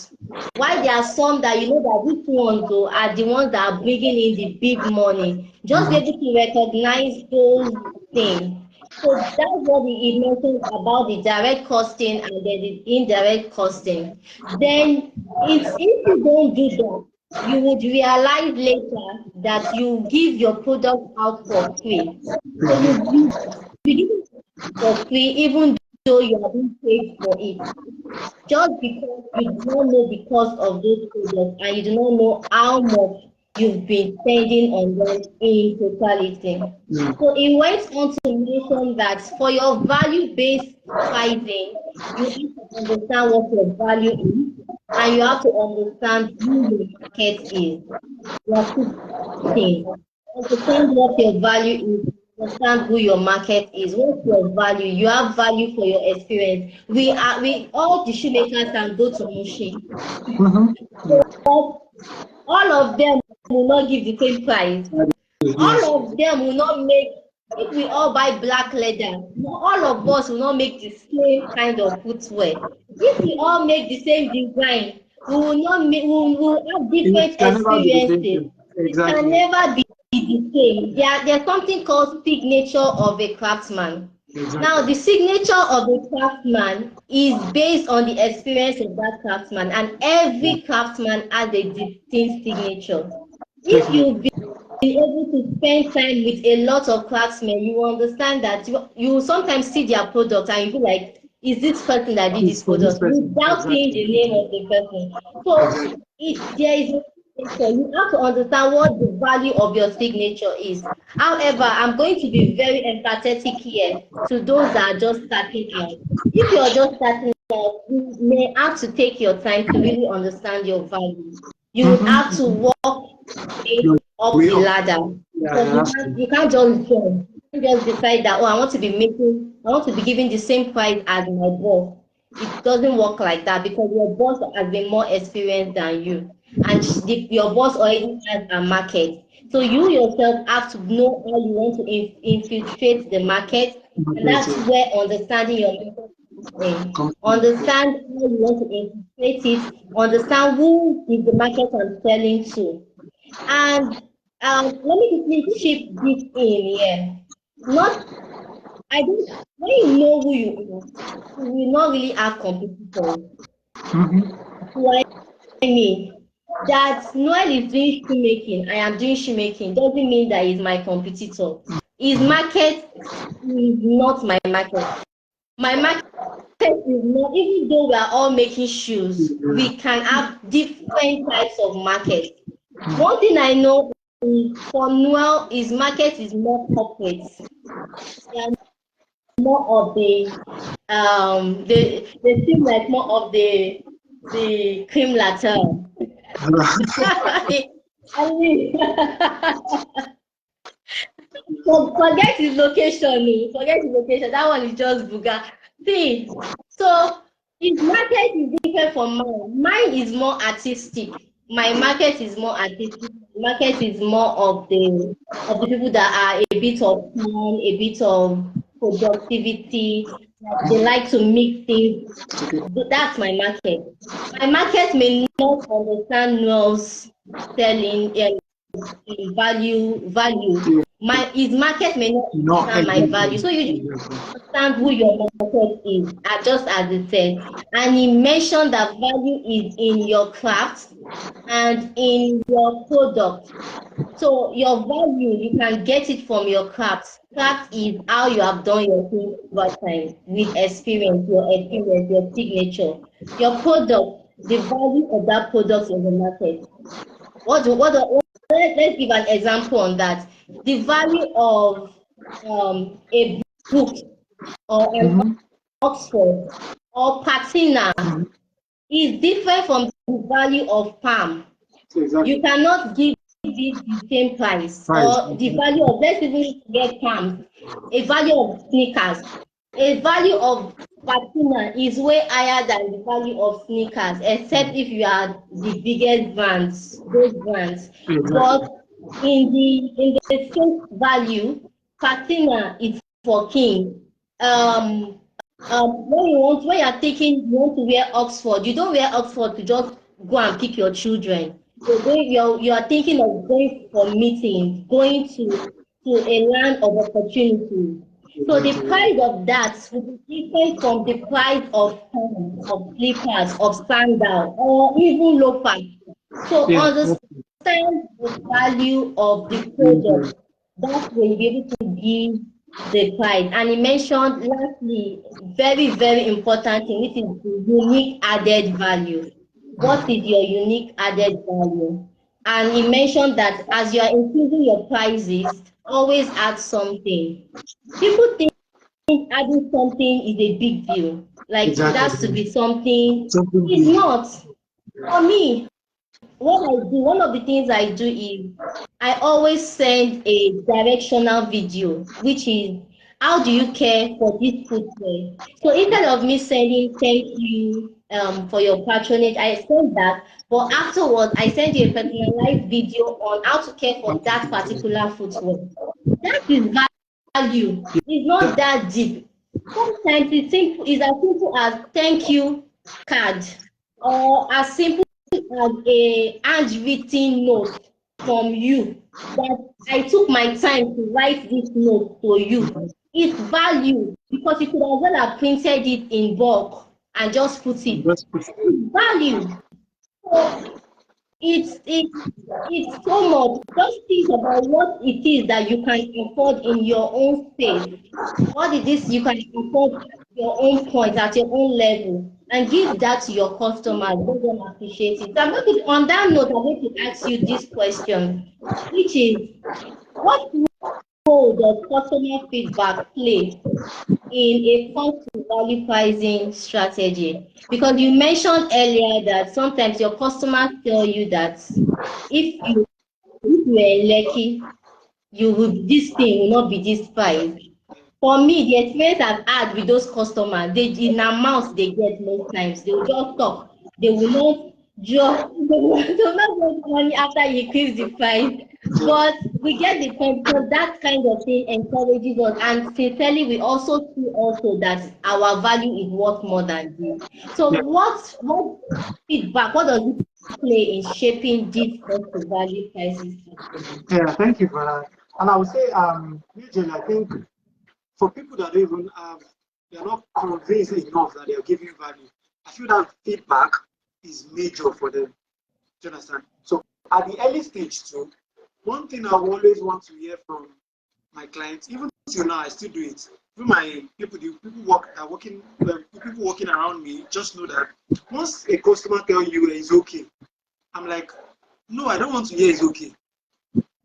While there are some that you know that these ones though are the ones that are bringing in the big money. Just be able to recognize those things. So that's what he mentioned about the direct costing and then the indirect costing. Then if you don't do that, you would realize later that you give your product out for free. So you give it for free even though you are being paid for it just because you do not know the cost of those products and you do not know how much you've been spending on them in totality. Yeah. So it went on to mention that for your value-based pricing, you have to understand what your value is and you have to understand who your market is. There are two things. Understand what your value is. Understand who your market is. What's your value? You have value for your experience. We all the shoemakers can go to Mushin. Mm-hmm. Yeah. All of them will not give the same price. Yes. All of them will not make, if we all buy black leather, all of us will not make the same kind of footwear. If we all make the same design, we will not make, we will have It different can never be the same experiences. thing. It can Exactly. never be the same. There's something called signature of a craftsman. Now, Exactly. the signature of a craftsman is based on the experience of that craftsman, and Yeah. every craftsman has a distinct signature. If Definitely. you've been able to spend time with a lot of craftsmen, you will understand that you sometimes see their product and you be like, is this person that did It's this for this product? person. Without saying Exactly. the name of the person. So Exactly. there is a signature. You have to understand what the value of your signature is. However, I'm going to be very empathetic here to those that are just starting out. If you're just starting that you may have to take your time to really understand your value. You would have to walk way Your up way the up. ladder Yeah, because yeah, that's true. you can't just jump. You can't just decide that, oh, I want to be giving the same price as my boss. It doesn't work like that because your boss has been more experienced than you, and your boss already has a market. So you yourself have to know how you want to infiltrate the market, and Market, that's yeah. where understanding your market comes in. Come from, yeah. Understand how you want to infiltrate it. Understand who is the market I'm selling to. And let me quickly chip this in here. Not, I don't, when you know who you are, you will not really have competitors. Like me, that Noel is doing shoemaking, I am doing shoemaking, doesn't mean that he's my competitor. His market is not my market. My market is not, even though we are all making shoes, we can have different types of markets. One thing I know is for Noel, his market is more corporate. They are more of they seem like more of the cream latte. I mean, forget his location. Forget his location. That one is just buga. See, so his market is different from mine. Mine is more artistic. My market is more artistic. My market is more of the people that are a bit of fun, a bit of productivity. Like they like to mix things. That's my market. My market may not understand Noel's selling value. Yeah. His market may not No, understand my value. exactly. So you just Exactly. understand who your market is, just as it said. And he mentioned that value is in your craft and in your product. So your value, you can get it from your craft. Craft is how you have done your thing over time with experience, your signature. Your product, the value of that product in the market. Let's give an example on that. The value of a book or an Oxford or patina is different from the value of palm. So exactly. You cannot give it the same price, Price. or the value of, let's even get palm, a value of sneakers. A value of patina is way higher than the value of sneakers, except if you are the biggest brands, those brands. Exactly. But in the same value, patina is for king. Um, when you are taking, you want to wear Oxford, you don't wear Oxford to just go and pick your children. You are thinking of going for meetings, going to a land of opportunity. So the Exactly. price of that will be different from the price of slippers, of sandal, or even loafers. So Yeah. understand the value of the Yeah. product. That will be able to give the price. And he mentioned lastly, very, very important thing, which is the unique added value. What is your unique added value? And he mentioned that as you are increasing your prices, always add something. People think adding something is a big deal. Like it has to Exactly. be something. Something It's big. not. For me, one of the things I do is I always send a directional video, which is how do you care for this footwear? So instead of me sending thank you for your patronage, I send that, but afterwards I send you a personalized video on how to care for that particular footwear. That is value. It's not that deep. Sometimes it's as simple as thank you card, or as simple as a handwritten note from you that I took my time to write this note to you. It's value because you could as well have printed it in bulk and just put it. Just It's value. So it's it's so much. Just think about what it is that you can afford in your own space. What it is you can afford at your own point, at your own level, and give that to your customers. Let them appreciate it. So I'm going to, on that note, I'm going to ask you this question, which is, what role does customer feedback play in a cost to value pricing strategy? Because you mentioned earlier that sometimes your customers tell you that if you are lucky, this thing will not be this price. For me, the experience I've had with those customers, in amount they get most times, they will just talk. They will not they will not get money after you increase the price. But we get the point because that kind of thing encourages us. And sincerely, we also see also that our value is worth more than this. So Yeah. what feedback, what does it play in shaping this cost to value pricing strategy? Yeah, thank you for that. And I would say, usually, I think for people that don't even have, they're not convinced enough that they're giving value, I feel that feedback is major for them. Do you understand? So at the early stage too, one thing I always want to hear from my clients, even till now, I still do it. Even my people, the people people working around me, just know that once a customer tell you it's okay, I'm like, no, I don't want to hear it's okay.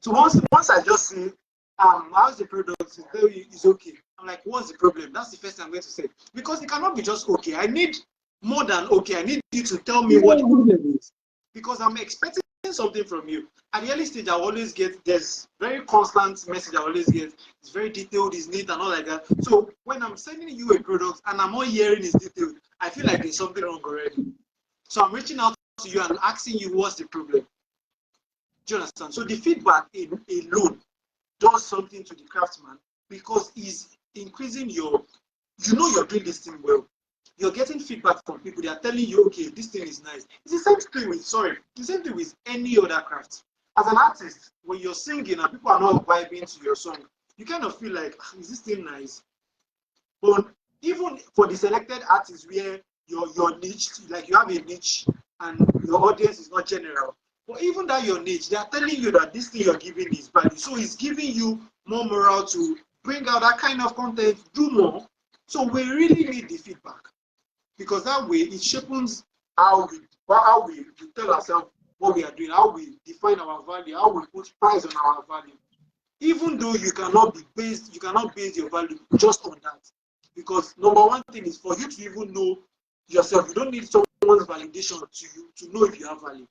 So once I just say, how's the product? To tell you it's okay. I'm like, what's the problem? That's the first thing I'm going to say. Because it cannot be just okay. I need more than okay. I need you to tell me what the problem is. Because I'm expecting something from you. At the early stage, I always get there's very constant message I always get. It's very detailed, it's neat and all like that. So when I'm sending you a product and I'm not hearing it's detailed, I feel like there's something wrong already. So I'm reaching out to you and asking you what's the problem. Do you understand? So the feedback alone does something to the craftsman because it's increasing you know you're doing this thing well. You're getting feedback from people. They are telling you, okay, this thing is nice. It's the same thing with any other craft. As an artist, when you're singing and people are not vibing to your song, you kind of feel like, is this thing nice? But even for the selected artists where your niche, like you have a niche and your audience is not general, but even that your niche, they are telling you that this thing you're giving is value. So it's giving you more morale to bring out that kind of content, do more. So we really need the feedback because that way it shapes how we tell ourselves what we are doing, how we define our value, how we put price on our value. Even though you cannot base your value just on that. Because number one thing is for you to even know yourself, you don't need someone's validation to you to know if you have value.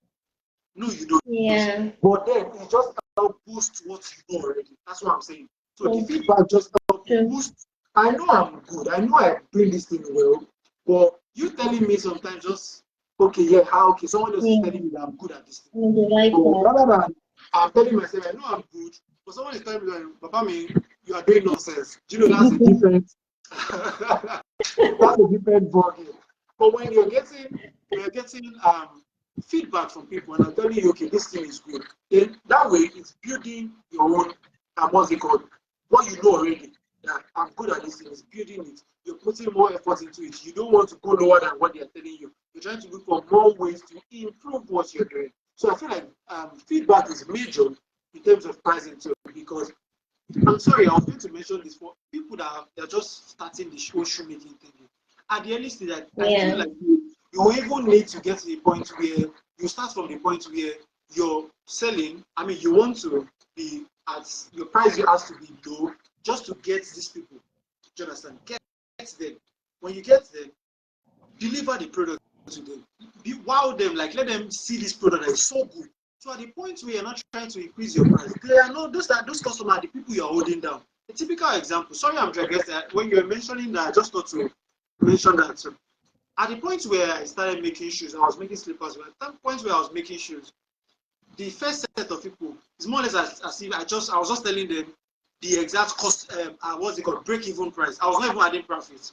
No, you don't. Yeah. But then it just help boost what you know already. That's what I'm saying. So the So feedback just help you true. boost. I know I'm good. I know I'm doing this thing well. But you telling me sometimes just okay, yeah, how okay, someone else is Yeah. telling me that I'm good at this thing. On the right So path. rather than I'm telling myself I know I'm good, but someone is telling me that Papa me, you are doing nonsense. Do you know that's a different that's a different ballgame. But when you're getting feedback from people and I'm telling you, okay, this thing is good, then that way it's building your own what's it called? What you know already. That I'm good at this thing, is building it. You're putting more effort into it. You don't want to go lower than what they're telling you. You're trying to look for more ways to improve what you're doing. So I feel like feedback is major in terms of pricing too, because I'm sorry, I was going to mention this for people they're just starting the shoe making thing. At the early stage, I feel Yeah. like you even need to get to the point where you start from the point where you're selling. I mean, you want to be at your price has to be low just to get these people. Do you understand? Get them. When you get them, deliver the product to them. Wow them, like let them see this product that is so good. So at the point where you're not trying to increase your price, they are not those customers are the people you're holding down. A typical example, sorry I'm digressing, when you're mentioning that, I just thought to mention that too. At the point where I started making shoes, I was making slippers, but at that point where I was making shoes, the first set of people is more or less as if I was just telling them the exact cost, what's it called, break even price. I was not even adding profit.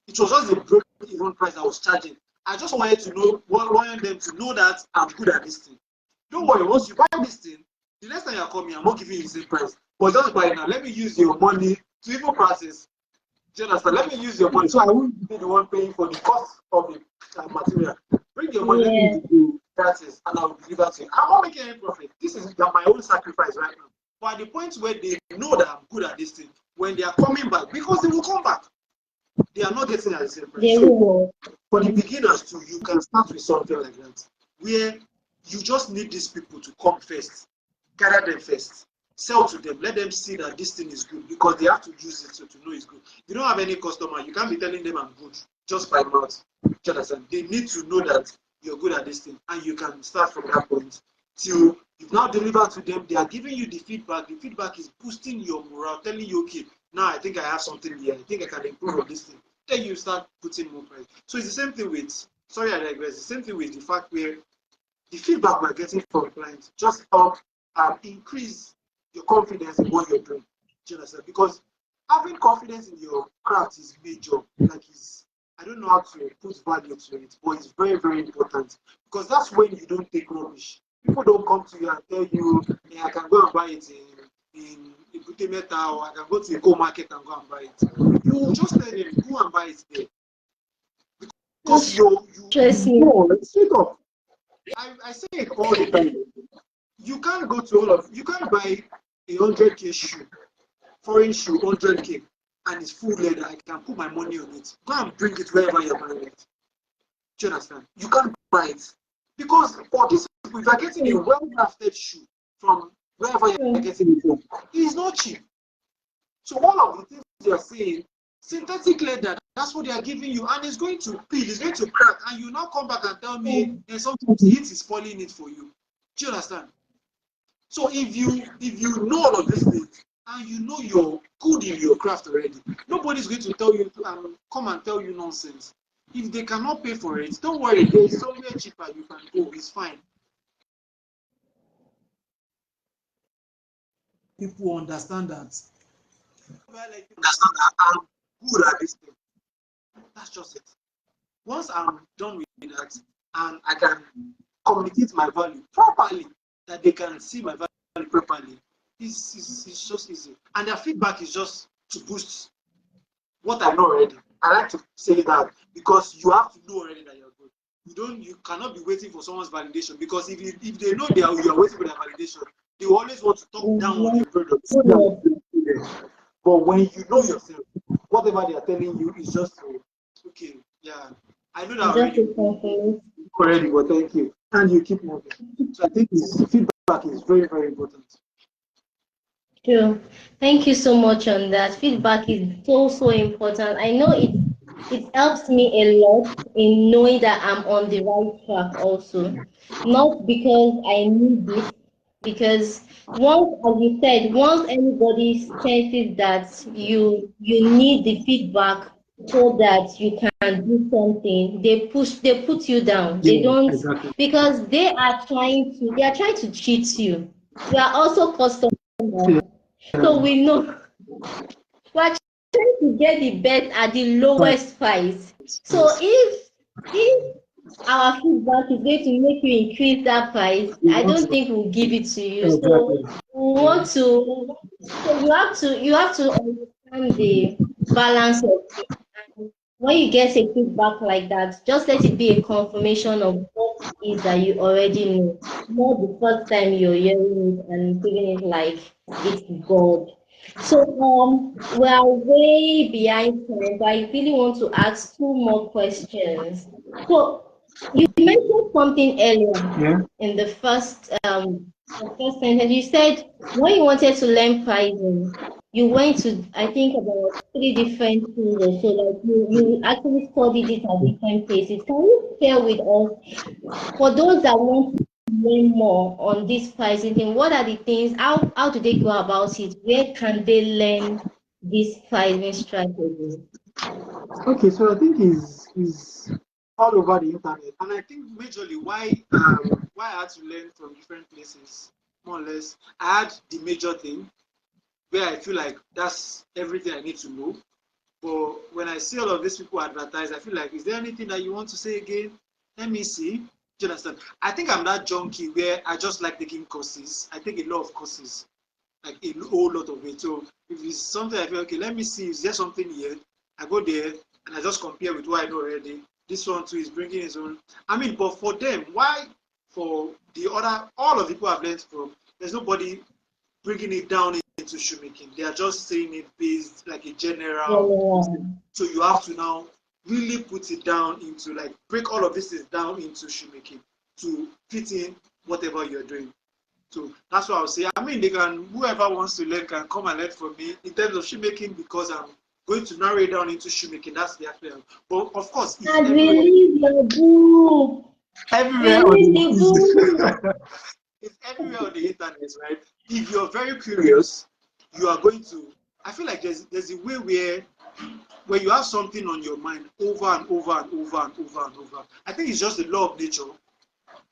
It was just the break even price I was charging. I just wanted them to know that I'm good at this thing. Don't worry, once you buy this thing, the next time you're coming, I'm not giving you the same price. But just buy it now. Let me use your money to even process. Do you understand? Let me use your money. So I won't be the one paying for the cost of the material. Bring your money, let me Yeah. give you practice, and I'll deliver to you. I'm not making any profit. This is my own sacrifice right now. But at the point where they know that I'm good at this thing, when they are coming back, because they will come back, they are not getting at the same price. They So will. for the beginners too, you can start with something like that, where you just need these people to come first, gather them first. sell to them. Let them see that this thing is good because they have to use it to know it's good. If you don't have any customer, you can't be telling them I'm good just by mouth. Do you understand? They need to know that you're good at this thing, and you can start from that point till you've now delivered to them. They are giving you the feedback. The feedback is boosting your morale, telling you, okay, now I think I have something here. I think I can improve on this thing. Then you start putting more price. So it's the same thing with, sorry I digress, the same thing with the fact where the feedback we're getting from clients just help increase your confidence in what you're doing. Do you understand? Because having confidence in your craft is major. Like is, I don't know how to put value to it, but it's very, very important because that's when you don't take rubbish. People don't come to you and tell you, hey, I can go and buy it in Ibute Meta, or I can go to a go market and go and buy it. You just tell them, go and buy it there. Because Trust you me. know, straight up. I say it all the time. You can't go to all of, you can't buy 100K shoe, foreign shoe, 100K, and it's full leather. I can put my money on it. Go and bring it wherever you're buying it. Do you understand? You can't buy it. Because for this, if you're getting a well crafted shoe from wherever you're getting it from, it's not cheap. So all of the things you're saying, synthetic leather, that's what they are giving you, and it's going to peel, it's going to crack, and you now come back and tell me, and sometimes the heat is spoiling it for you. Do you understand? So if you know all of these things and you know you're good in your craft already, nobody's going to tell you come and tell you nonsense. If they cannot pay for it, don't worry, there is somewhere cheaper you can go. It's fine. People understand that. I like to understand that I'm good at this thing. That's just it. Once I'm done with that and I can communicate my value properly, that they can see my value properly, it's just easy. And their feedback is just to boost what I know already. I like to say that because you have to know already that you're good. You cannot be waiting for someone's validation because if they know you are waiting for their validation, they will always want to talk down on your product. But when you know yourself, whatever they are telling you is just okay. Yeah, I know that Just already. a compliment. Already, but thank you, and you keep moving. So I think feedback is very, very important. Sure. Thank you so much on that. Feedback is so, so important. I know it helps me a lot in knowing that I'm on the right track also. Not because I need it, because once, as you said, once anybody senses that you need the feedback so that you can do something, they put you down. They Yeah, don't, exactly. because they are trying to cheat you. We are also customers. Yeah, So we know we're trying to get the best at the right. lowest price. So Yes. if our feedback is going to make you increase that price, You I want don't to think we'll give it to you. So exactly. we want to so you have to understand the balance of it. And when you get a feedback like that, just let it be a confirmation of what it is that you already know, not the first time you're hearing it and feeling it like it's God. So we are way behind time, but I really want to ask two more questions. So you mentioned something earlier Yeah. in the first sentence. You said when you wanted to learn pricing, you went to I think about three different schools or so. Like you actually studied it at different places. Can you share with us for those that want to learn more on this pricing thing? What are the things? How do they go about it? Where can they learn this pricing strategy? Okay, so I think is all over the internet, and I think majorly why I had to learn from different places, more or less. I had the major thing where I feel like that's everything I need to know. But when I see all of these people advertise, I feel like, is there anything that you want to say again? Let me see. Do you understand? I think I'm that junkie where I just like taking courses. I take a lot of courses, like a whole lot of it. So if it's something I feel, okay, let me see, is there something here? I go there and I just compare with what I know already. This one too is bringing his own. I mean, but for them, why for the other, all of the people I've learned from, there's nobody bringing it down into shoemaking. They are just saying it based like a general. Yeah. So you have to now really put it down into like break all of this down into shoemaking to fit in whatever you're doing. So that's what I'll say. I mean, they can, whoever wants to learn can come and learn from me in terms of shoemaking, because I'm going to narrow it down into shoemaking. That's the actual. But of course, it's And everywhere. release your book. Everywhere on Release the book. the it's everywhere on the internet, right? If you're very curious, you are going to. I feel like there's a way where you have something on your mind over and over and over and over and over. I think it's just the law of nature.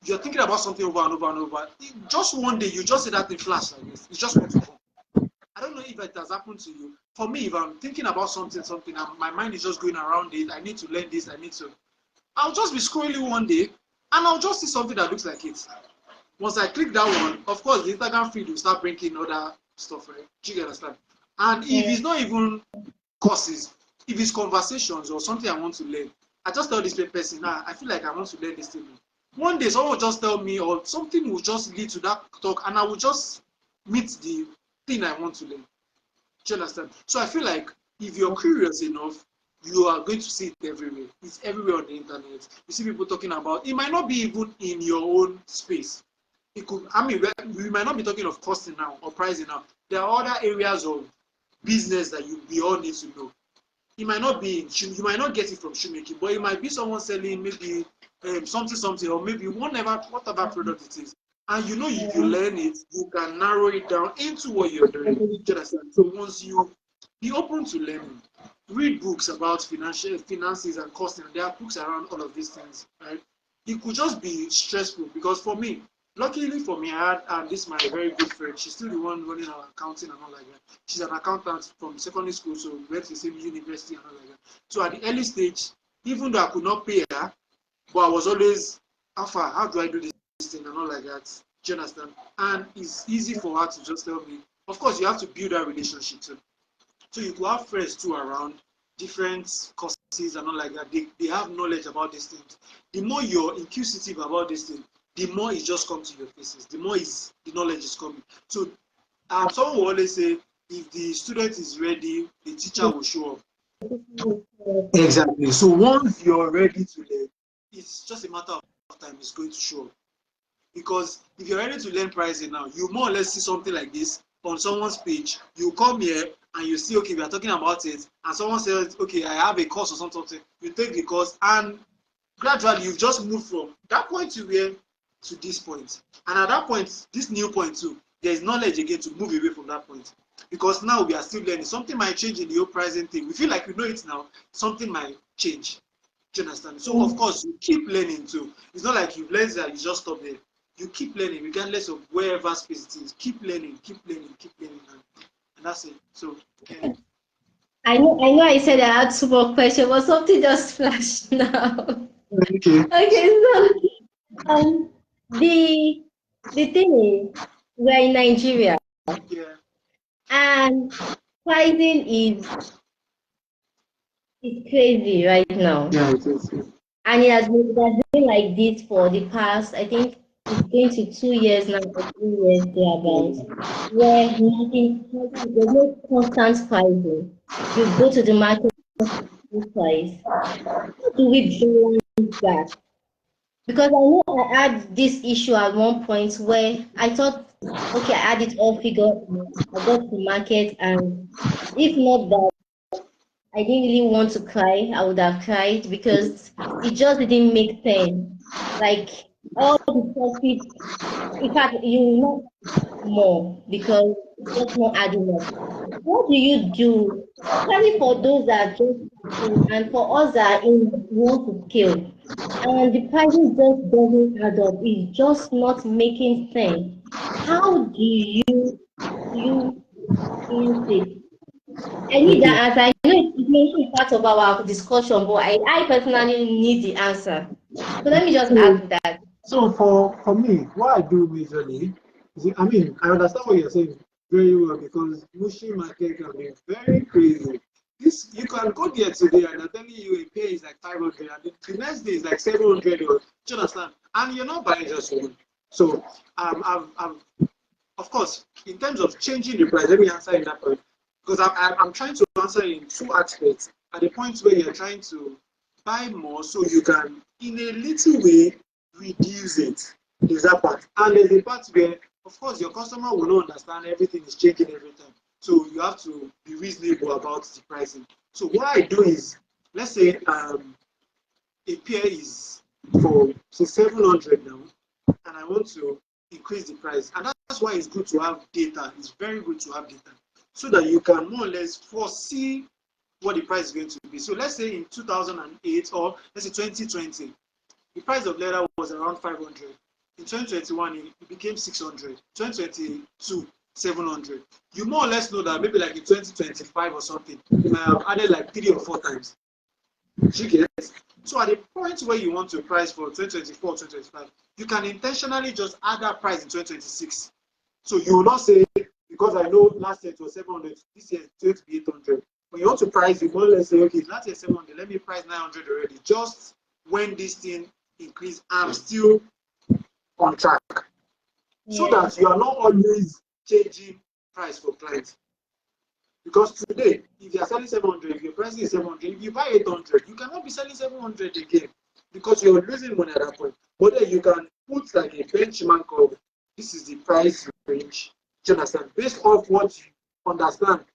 You're thinking about something over and over and over. Just one day, you just see that thing flash like this. It's just going to come. I don't know if it has happened to you. For me, if I'm thinking about something, and my mind is just going around it, I need to learn this, I need to. I'll just be scrolling one day, and I'll just see something that looks like it. Once I click that one, of course, the Instagram feed will start bringing other stuff, right? Do you understand? And if it's not even courses, if it's conversations or something I want to learn, I just tell this person, I feel like I want to learn this thing. One day, someone will just tell me, or something will just lead to that talk, and I will just meet the thing I want to learn. Do you understand? So I feel like if you're curious enough, you are going to see it everywhere. It's everywhere on the internet. You see people talking about it. Might not be even in your own space. It could. I mean, we might not be talking of costing now or pricing now. There are other areas of business that we all need to know. It might not be you might not get it from shoemaking, but it might be someone selling maybe something, or maybe whatever product it is. And you know, if you learn it, you can narrow it down into what you're doing. Do you understand? So once you be open to learning, read books about finances and costing. There are books around all of these things, right? It could just be stressful, because for me, luckily for me, I had, and this is my very good friend. She's still the one running our accounting and all like that. She's an accountant from secondary school, so we went to the same university and all like that. So at the early stage, even though I could not pay her, but I was always, how do I do this thing and all like that. Do you understand? And it's easy for her to just tell me. Of course, you have to build that relationship too. So you could have friends too around different courses and all like that. They have knowledge about these things. The more you're inquisitive about this thing, the more it just comes to your faces. The more the knowledge is coming. So someone will always say, if the student is ready, the teacher will show up. Exactly. So once you're ready to learn, it's just a matter of time. It's going to show up. Because if you're ready to learn pricing now, you more or less see something like this on someone's page. You come here and you see, okay, we are talking about it, and someone says, okay, I have a course or something. You take the course, and gradually you've just moved from that point to where to this point. And at that point, this new point too, there's knowledge again to move away from that point. Because now we are still learning. Something might change in the whole pricing thing. We feel like we know it now. Something might change. Do you understand? So of course you keep learning too. It's not like you've learned that you just stop there. You keep learning regardless of wherever space it is. Keep learning, and that's it. So yeah. I know I said I had two more questions, but something just flashed now. Okay. Okay, so um the the thing is we're in Nigeria Yeah. and pricing is crazy right now. Yeah, it is. And it has been like this for the past, I think it's going to 2 years now, or 3 years thereabouts, where there's no constant pricing. You go to the market price. How do we balance that? Because I know I had this issue at one point where I thought, okay, I had it all figured out. I got to the market, and if not that I didn't really want to cry, I would have cried because it just didn't make sense. Like all the profit, in fact, you will not more because it's just not adding up. What do you do, especially for those that are just starting and for us that are in want to scale? And the pricing just doesn't add up. It's just not making sense. How do you experience it? I need Okay. that answer. I know it may be part of our discussion, but I personally need the answer. So let me just So, ask that. so for me, what I do majorly is, I mean, I understand what you're saying very well, because Mushi market can be very crazy. This, you can go there today and they're telling you a pay is like 500, and the next day is like 700. Do you understand? And you're not buying just one. So of course, in terms of changing the price, let me answer in that point, because I'm trying to answer in two aspects. At the point where you're trying to buy more so you can, in a little way, reduce it. Is that part? And there's a part where of course, your customer will not understand everything is changing every time. So you have to be reasonable about the pricing. So what I do is, let's say a pair is for say 700 now, and I want to increase the price. And that's why it's good to have data. It's very good to have data so that you can more or less foresee what the price is going to be. So let's say in 2008 or let's say 2020, the price of leather was around 500. In 2021, it became 600. 2022, 700. You more or less know that maybe like in 2025 or something, you might have added like 3 or 4 times. You get? So at the point where you want to price for 2024, 2025, you can intentionally just add that price in 2026. So you will not say, because I know last year it was 700, this year it's going to be 800. When you want to price, you more or less say, okay, last year 700, let me price 900 already. Just when this thing increase, I'm still on track. So Yeah. that you are not always changing price for clients. Because today, if you are selling 700, if your price is 700, if you buy 800, you cannot be selling 700 again because you're losing money at that point. But then you can put like a benchmark of this is the price range. Do you understand? Based off what you understand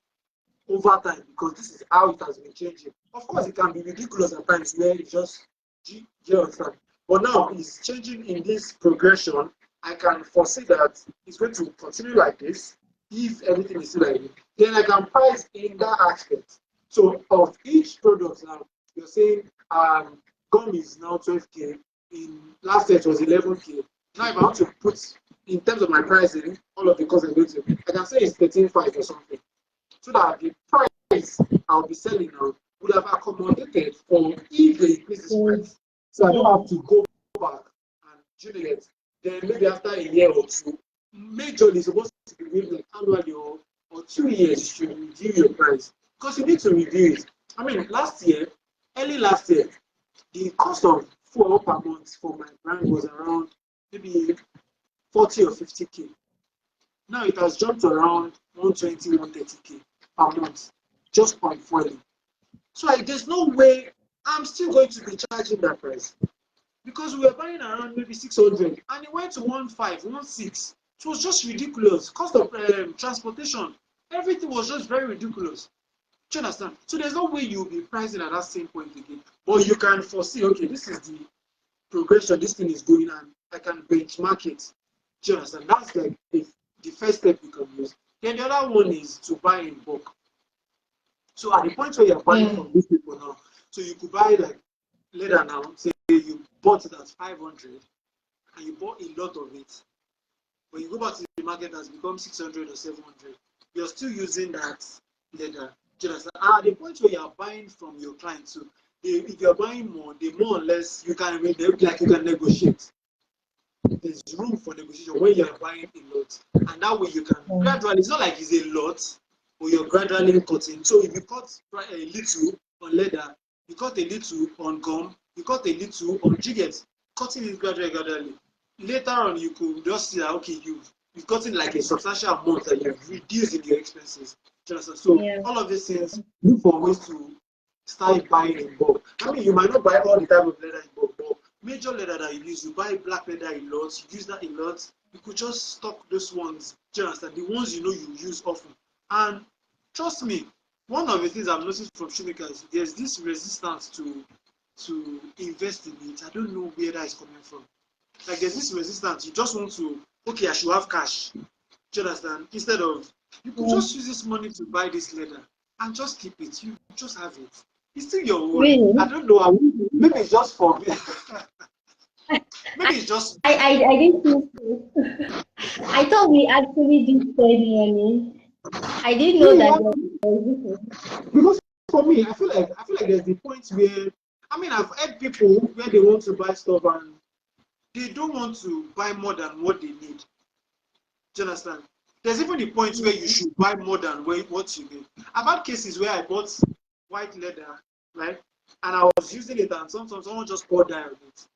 over time, because this is how it has been changing. Of course, it can be ridiculous at times where it's just, you understand? But now it's changing in this progression. I can foresee that it's going to continue like this if everything is still like this. Then I can price in that aspect. So of each product now, you're saying gum is now 12K. In last year it was 11K. Now if I want to put in terms of my pricing, all of the costs I'm going to, I can say it's 13.5 or something. So that the price I'll be selling now would have accommodated for if they increase this price. So I don't have to go back and generate. Then maybe after a year or two, majorly supposed to be reviewed like annually or 2 years you should review your price. Because you need to review it. I mean, early last year, the cost of fuel per month for my brand was around maybe 40 or 50K. Now it has jumped to around 120, 130K per month just on fueling. So like, there's no way I'm still going to be charging that price because we were buying around maybe 600 and it went to 15, 16. It was just ridiculous. Cost of transportation, everything was just very ridiculous. Do you understand? So there's no way you'll be pricing at that same point again. But you can foresee, okay, this is the progression, this thing is going on. I can benchmark it. Do you understand? That's like the first step you can use. Then the other one is to buy in bulk. So at the point where you're buying from these people now, so you could buy like leather now, say you bought it at 500 and you bought a lot of it. When you go back to the market, it has become 600 or 700. You're still using that leather. Do you understand? And at the point where you're buying from your clients, so if you're buying more, the more or less you can like you can negotiate. There's room for negotiation when you're buying a lot, and that way you can gradually. It's not like it's a lot, but you're gradually cutting. So if you cut a little on leather, you cut a little on gum, you cut a little on jiggers, cutting it gradually. Later on, you could just see that okay, you've gotten like a substantial amount that you've reduced in your expenses. So Yeah. all of these things, look for ways to start buying in bulk. I mean, you might not buy all the type of leather in bulk, but major leather that you use, you buy black leather a lot, you use that a lot, you could just stock those ones, just the ones you know you use often. And trust me, one of the things I've noticed from shoemakers, there's this resistance to invest in it. I don't know where that is coming from. Like there's this resistance. You just want to, okay, I should have cash. Do you understand? Instead of you could just use this money to buy this leather and just keep it. You just have it. It's still your own. I Really? don't know. Maybe it's just for me. Maybe it's just I didn't think so. I thought we actually did spend money. I didn't know that yeah, there was because for me, I feel like there's the point where I mean I've heard people where they want to buy stuff and they don't want to buy more than what they need. Do you understand? There's even the point where you should buy more than what you need. I've had cases where I bought white leather, right? And I was using it and sometimes someone just poured dye on it.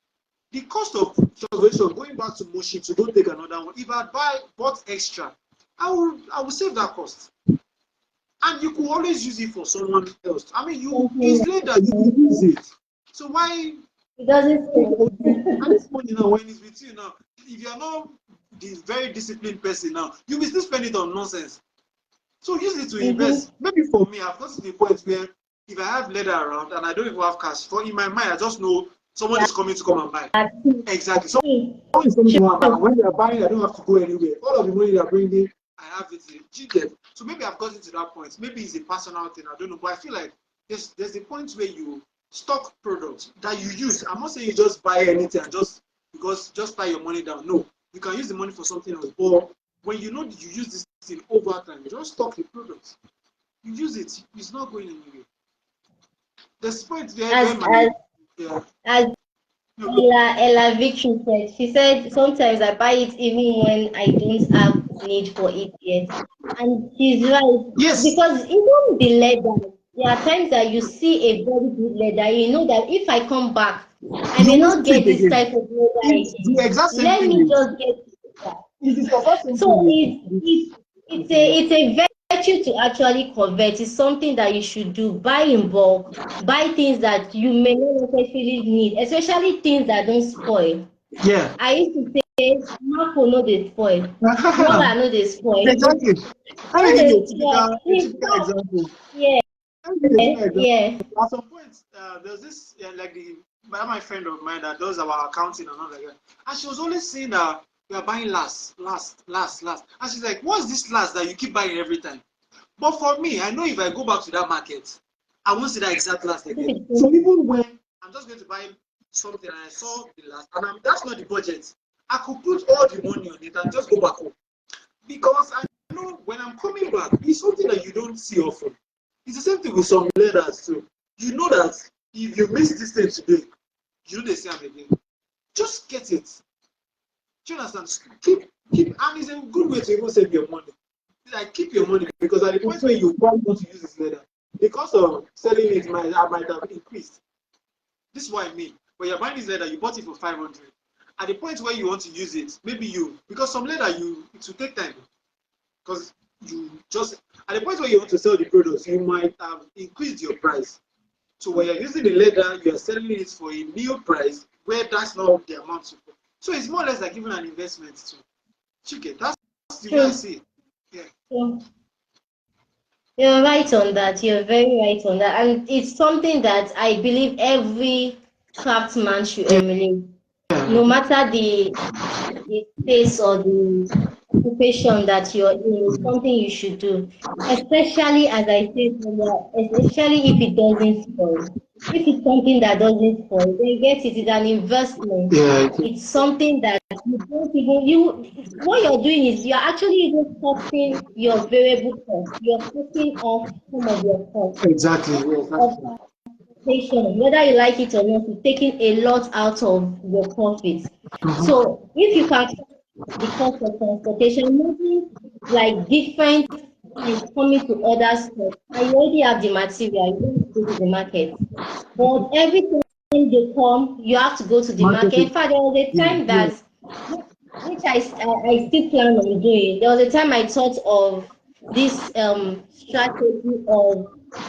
The cost of transportation going back to Moshi to go take another one, if I bought extra, I will save that cost. And you could always use it for someone else. I mean, you something it's later you can use it. So why? It doesn't And spend. this money now, when it's with you now, if you are not this very disciplined person now, you will still spend it on nonsense. So use it to Mm-hmm. invest. Maybe for me, I've got to the point where if I have leather around and I don't even have cash, for in my mind, I just know someone Yeah, is coming to come and buy. true. Exactly. True. Someone is coming to come and buy. And True. when they are buying, I don't have to go anywhere. All of the money they are bringing, I have it in GDEP. So maybe I've gotten to that point. Maybe it's a personal thing. I don't know. But I feel like there's a point where you stock products that you use. I'm not saying you just buy anything and just buy your money down. No. You can use the money for something else. But when you know that you use this thing over time, you just stock the products. You use it. It's not going anywhere. There's point there As where my as yeah. as No, Ella Victory said, she said sometimes I buy it even when I don't have need for it yet. And she's right. yes. Because even the leather, there are times that you see a very good leather, you know that if I come back, I You may won't not see get it this again. type of leather It's the again. exact same Let thing me with just get it. it's the exact same thing So with it's a virtue to actually convert. It's something that you should do. Buy in bulk. Buy things that you may not necessarily need, especially things that don't spoil. yeah. I used to say, Marco no dey spoil. Dollar no dey spoil. Exactly. Let No me give you dey spoil. a In typical fact, example. yeah, Let me give you a typical example. yeah. At some point, there's this like my friend of mine that does our accounting and all like that, and she was always saying that we are buying last, and she's like, "What's this last that you keep buying every time?" But for me, I know if I go back to that market, I won't see that exact last again. So even when I'm just going to buy something and I saw the last, and that's not the budget, I could put all the money on it and just go back home. Because I know when I'm coming back, it's something that you don't see often. It's the same thing with some leaders too. You know that if you miss this thing today, you know they say them again. Just get it. Do you understand? Keep, and it's a good way to even save your money. Like keep your money because at the point where you probably want to use this leather, the cost of selling it might have increased. This is what I mean. When you're buying this leather, you bought it for 500. At the point where you want to use it, maybe because some leather it will take time because you just at the point where you want to sell the products, you might have increased your price. So when you're using the leather, you are selling it for a new price where that's not the amount you put. So it's more or less like even an investment too. Chicken. That's the way I True. see it. Yeah. True. You're right on that. You're very right on that. And it's something that I believe every craftsman should emulate. No matter the space or the occupation that you're in, is something you should do. Especially as I said earlier, especially if it doesn't spoil. If it's something that doesn't spoil, then get it. It's an investment. Yeah. It's something that you don't even you what you're doing is you're actually even cutting your variable cost. You're cutting off some of your costs Exactly. Yes, that's of true. transportation, whether you like it or not, you're taking a lot out of your profits. Mm-hmm. So if you can cut the cost of transportation, imagine like different things coming to other stores, and you already have the material, you don't go to the market. But every time they come, you have to go to the market. In Marketing. fact, there was a Yeah. time Yeah. that which I still plan on doing. There was a time I thought of this strategy of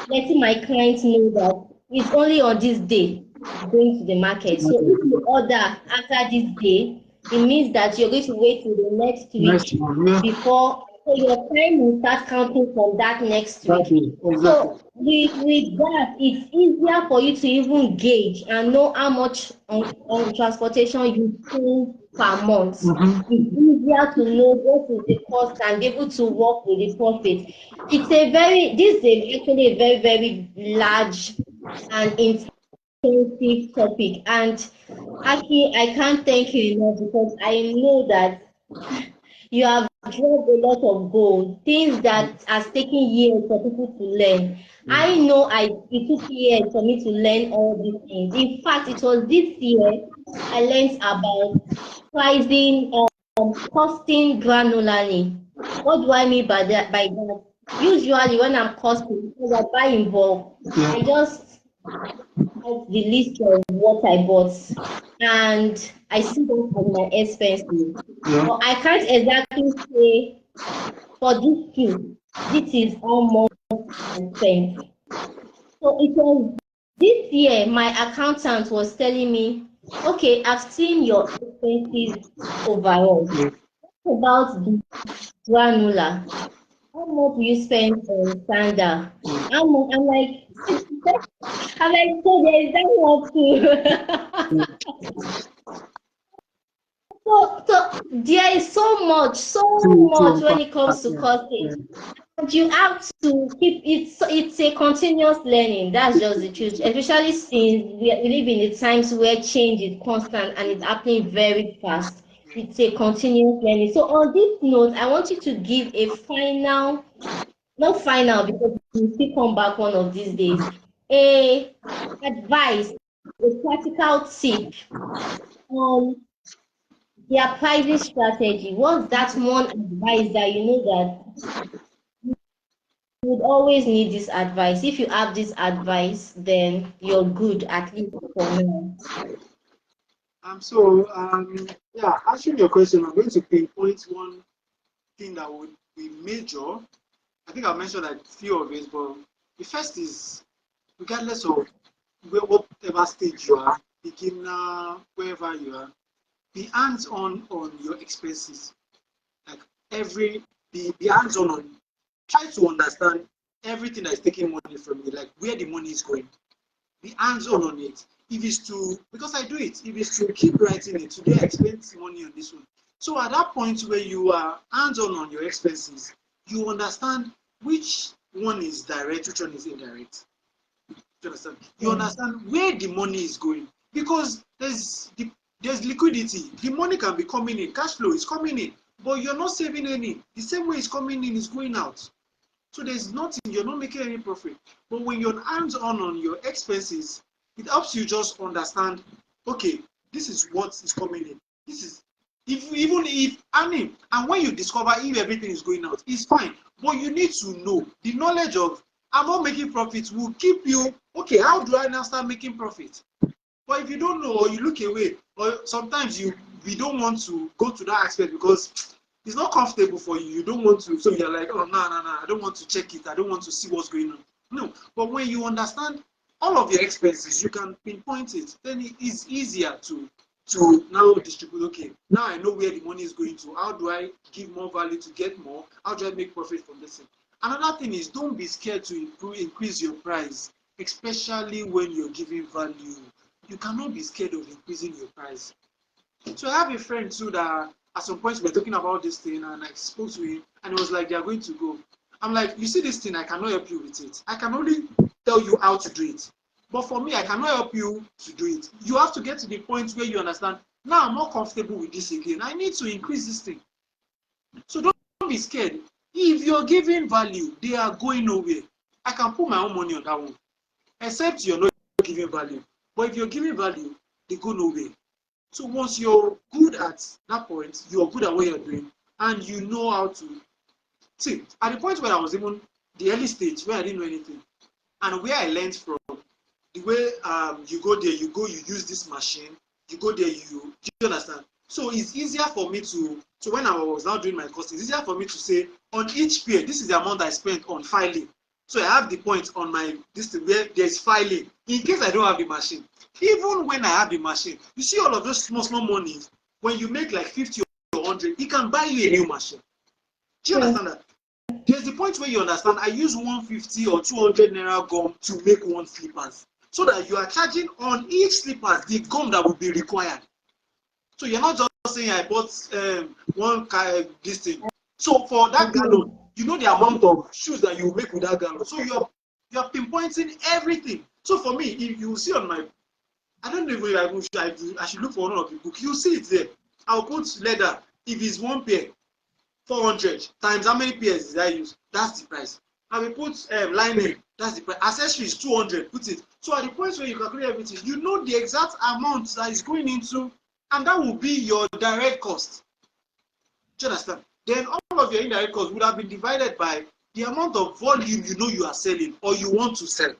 letting my clients know that it's only on this day I'm going to the market. So if you order after this day, it means that you're going to wait till the next Next week one. Yeah. before so your time will start counting from that next That week. is exactly. So with that, it's easier for you to even gauge and know how much on transportation you spend per month. Mm-hmm. It's easier to know what is the cost and be able to work with the profit. This is actually a very, very large and intensive topic. And Aki, I can't thank you enough because I know that you have dropped a lot of gold, things that has taken years for people to learn. I know it took years for me to learn all these things. In fact, it was this year I learned about pricing, costing granularly. What do I mean by that? Usually when I'm costing, because I buy in bulk, Yeah. I just out the list of what I bought and I see that as my expenses. Yeah. But I can't exactly say for this shoe, this is how much I spent. So it was This year, my accountant was telling me, okay, I've seen your expenses overall. What about the granular? How much do you spend on sandal? How much? I'm like, I'm like, so there is that one too. So there is so much To when unpack, it comes to yeah, yeah. costing. And you have to keep it, it's a continuous learning. That's just the truth. Especially since we live in the times where change is constant and it's happening very fast. It's a continuous learning. So on this note, I want you to give a final, not final because we'll still come back one of these days, a advice, a practical tip on their pricing strategy. What's that one advice that you know that you would always need this advice? If you have this advice, then you're good, at least for now. Yeah, answering your question, I'm going to pinpoint one thing that would be major. I think I mentioned like few of it, but the first is regardless of whatever stage you are, beginner, wherever you are, be hands-on your expenses. Like every be hands-on, try to understand everything that is taking money from you, like where the money is going. Be hands-on it. If it's to, because I do it, if it's to keep writing it, today I spent money on this one. So at that point where you are hands-on your expenses, you understand which one is direct, which one is indirect. You understand? You Hmm. understand where the money is going because there's liquidity. The money can be coming in, cash flow is coming in, but you're not saving any. The same way it's coming in is going out. So there's nothing, you're not making any profit. But when you're hands-on your expenses, it helps you just understand, okay, this is what is coming in. This is if even if I mean, and when you discover if everything is going out, it's fine. But you need to know the knowledge of I'm not making profits will keep you okay. How do I now start making profit? But if you don't know or you look away, or sometimes we don't want to go to that aspect because it's not comfortable for you. You don't want to, so you're like, oh no, I don't want to check it. I don't want to see what's going on. No, but when you understand all of your expenses, you can pinpoint it. Then it is easier to now distribute. Okay, now I know where the money is going to. How do I give more value to get more? How do I make profit from this thing? Another thing is don't be scared to increase your price, especially when you're giving value. You cannot be scared of increasing your price. So I have a friend too that at some point we were talking about this thing and I spoke to him and it was like they are going to go. I'm like, you see this thing, I cannot help you with it. I can only tell you how to do it. But for me, I cannot help you to do it. You have to get to the point where you understand, now I'm not comfortable with this again. I need to increase this thing. So don't be scared. If you're giving value, they are going nowhere. I can put my own money on that one. Except you're not giving value. But if you're giving value, they go nowhere. So once you're good at that point, you're good at what you're doing, and you know how to see. At the point where I was even the early stage where I didn't know anything, and where I learned from the way you go there, you use this machine, you go there, do you understand? So it's easier for me to so when I was now doing my course, it's easier for me to say on each pair, this is the amount I spent on filing. So I have the point on my this thing where there's filing in case I don't have the machine. Even when I have the machine, you see all of those small monies. When you make like 50 or 100, it can buy you a new machine. Do you True. understand that? There's the point where you understand I use 150 or 200 naira gum to make one slippers so that you are charging on each slippers the gum that will be required. So you're not just saying I bought one this thing. So for that gallon, Mhm. you know the amount of shoes that you make with that gallon. So you're pinpointing everything. So for me, if you see on my, I don't know if I should look for one of the book. You see it there. I'll put leather. If it's one pair, 400 times how many pairs did I use? That's the price. I will put lining. That's the price. Accessories 200. Put it. So at the point where you calculate everything, you know the exact amount that is going into, and that will be your direct cost. Do you understand? Then all of your indirect costs would have been divided by the amount of volume you know you are selling or you want to sell.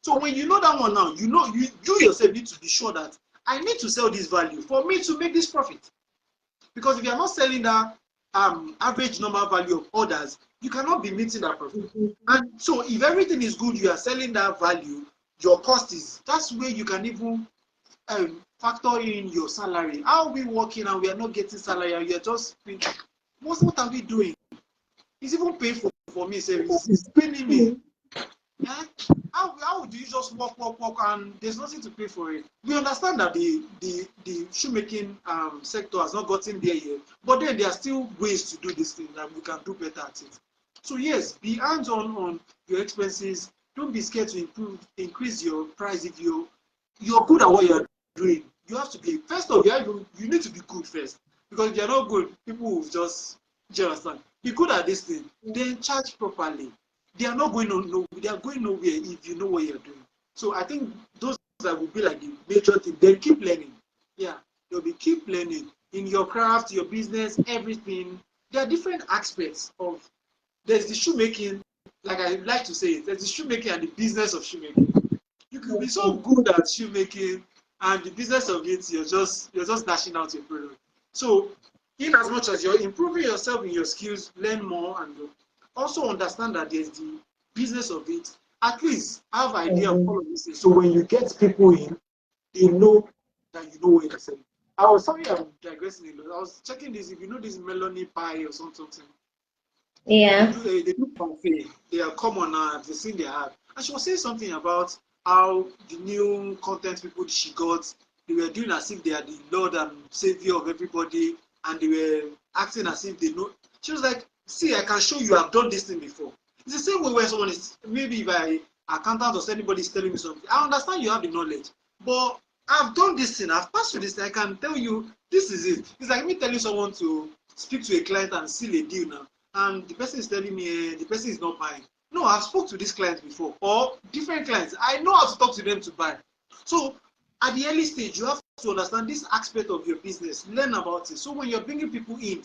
So when you know that one now, you know you yourself need to be sure that I need to sell this value for me to make this profit. Because if you are not selling that average normal value of orders, you cannot be meeting that profit. Mhm. And so if everything is good, you are selling that value, your cost is. That's where you can even factor in your salary. How are we working and we are not getting salary and you're just thinking, what are we doing? It's even painful for me, sir. It's paining me. Eh? How do you just work, and there's nothing to pay for it? We understand that the shoemaking sector has not gotten there yet, but then there are still ways to do this thing that we can do better at it. So yes, be hands-on on your expenses. Don't be scared to increase your price if you're good at what you're doing. You have to be first of all, you need to be good first, because if you're not good, people will just, do you understand? Be good at this thing, then charge properly. They are not going no, they are going nowhere if you know what you're doing. So I think those that will be like the major thing. Then keep learning. Yeah, you'll be keep learning in your craft, your business, everything. There are different aspects of. There's the shoemaking, like I like to say it. There's the shoemaking and the business of shoemaking. You could be so good at shoemaking, and the business of it, you're just dashing out your product. So, in as much as you're improving yourself in your skills, learn more and also understand that there's the business of it. At least have idea of all of these things. So when you get people in, they know that you know what you're saying. I was sorry I'm digressing a lot. I was checking this. If you know this Melanie Pie or something, Yeah. they do parfait. They are common now. They've seen their ad. And she was saying something about how the new content people she got, they were doing as if they are the Lord and Savior of everybody, and they were acting as if they know. She was like, see, I can show you I've done this thing before. It's the same way when someone is, maybe if I accountant or anybody is telling me something, I understand you have the knowledge, but I've done this thing, I've passed through this thing, I can tell you this is it. It's like me telling someone to speak to a client and seal a deal now, and the person is telling me the person is not buying. No, I've spoke to this client before, or different clients. I know how to talk to them to buy. So at the early stage, you have to understand this aspect of your business, learn about it. So when you're bringing people in,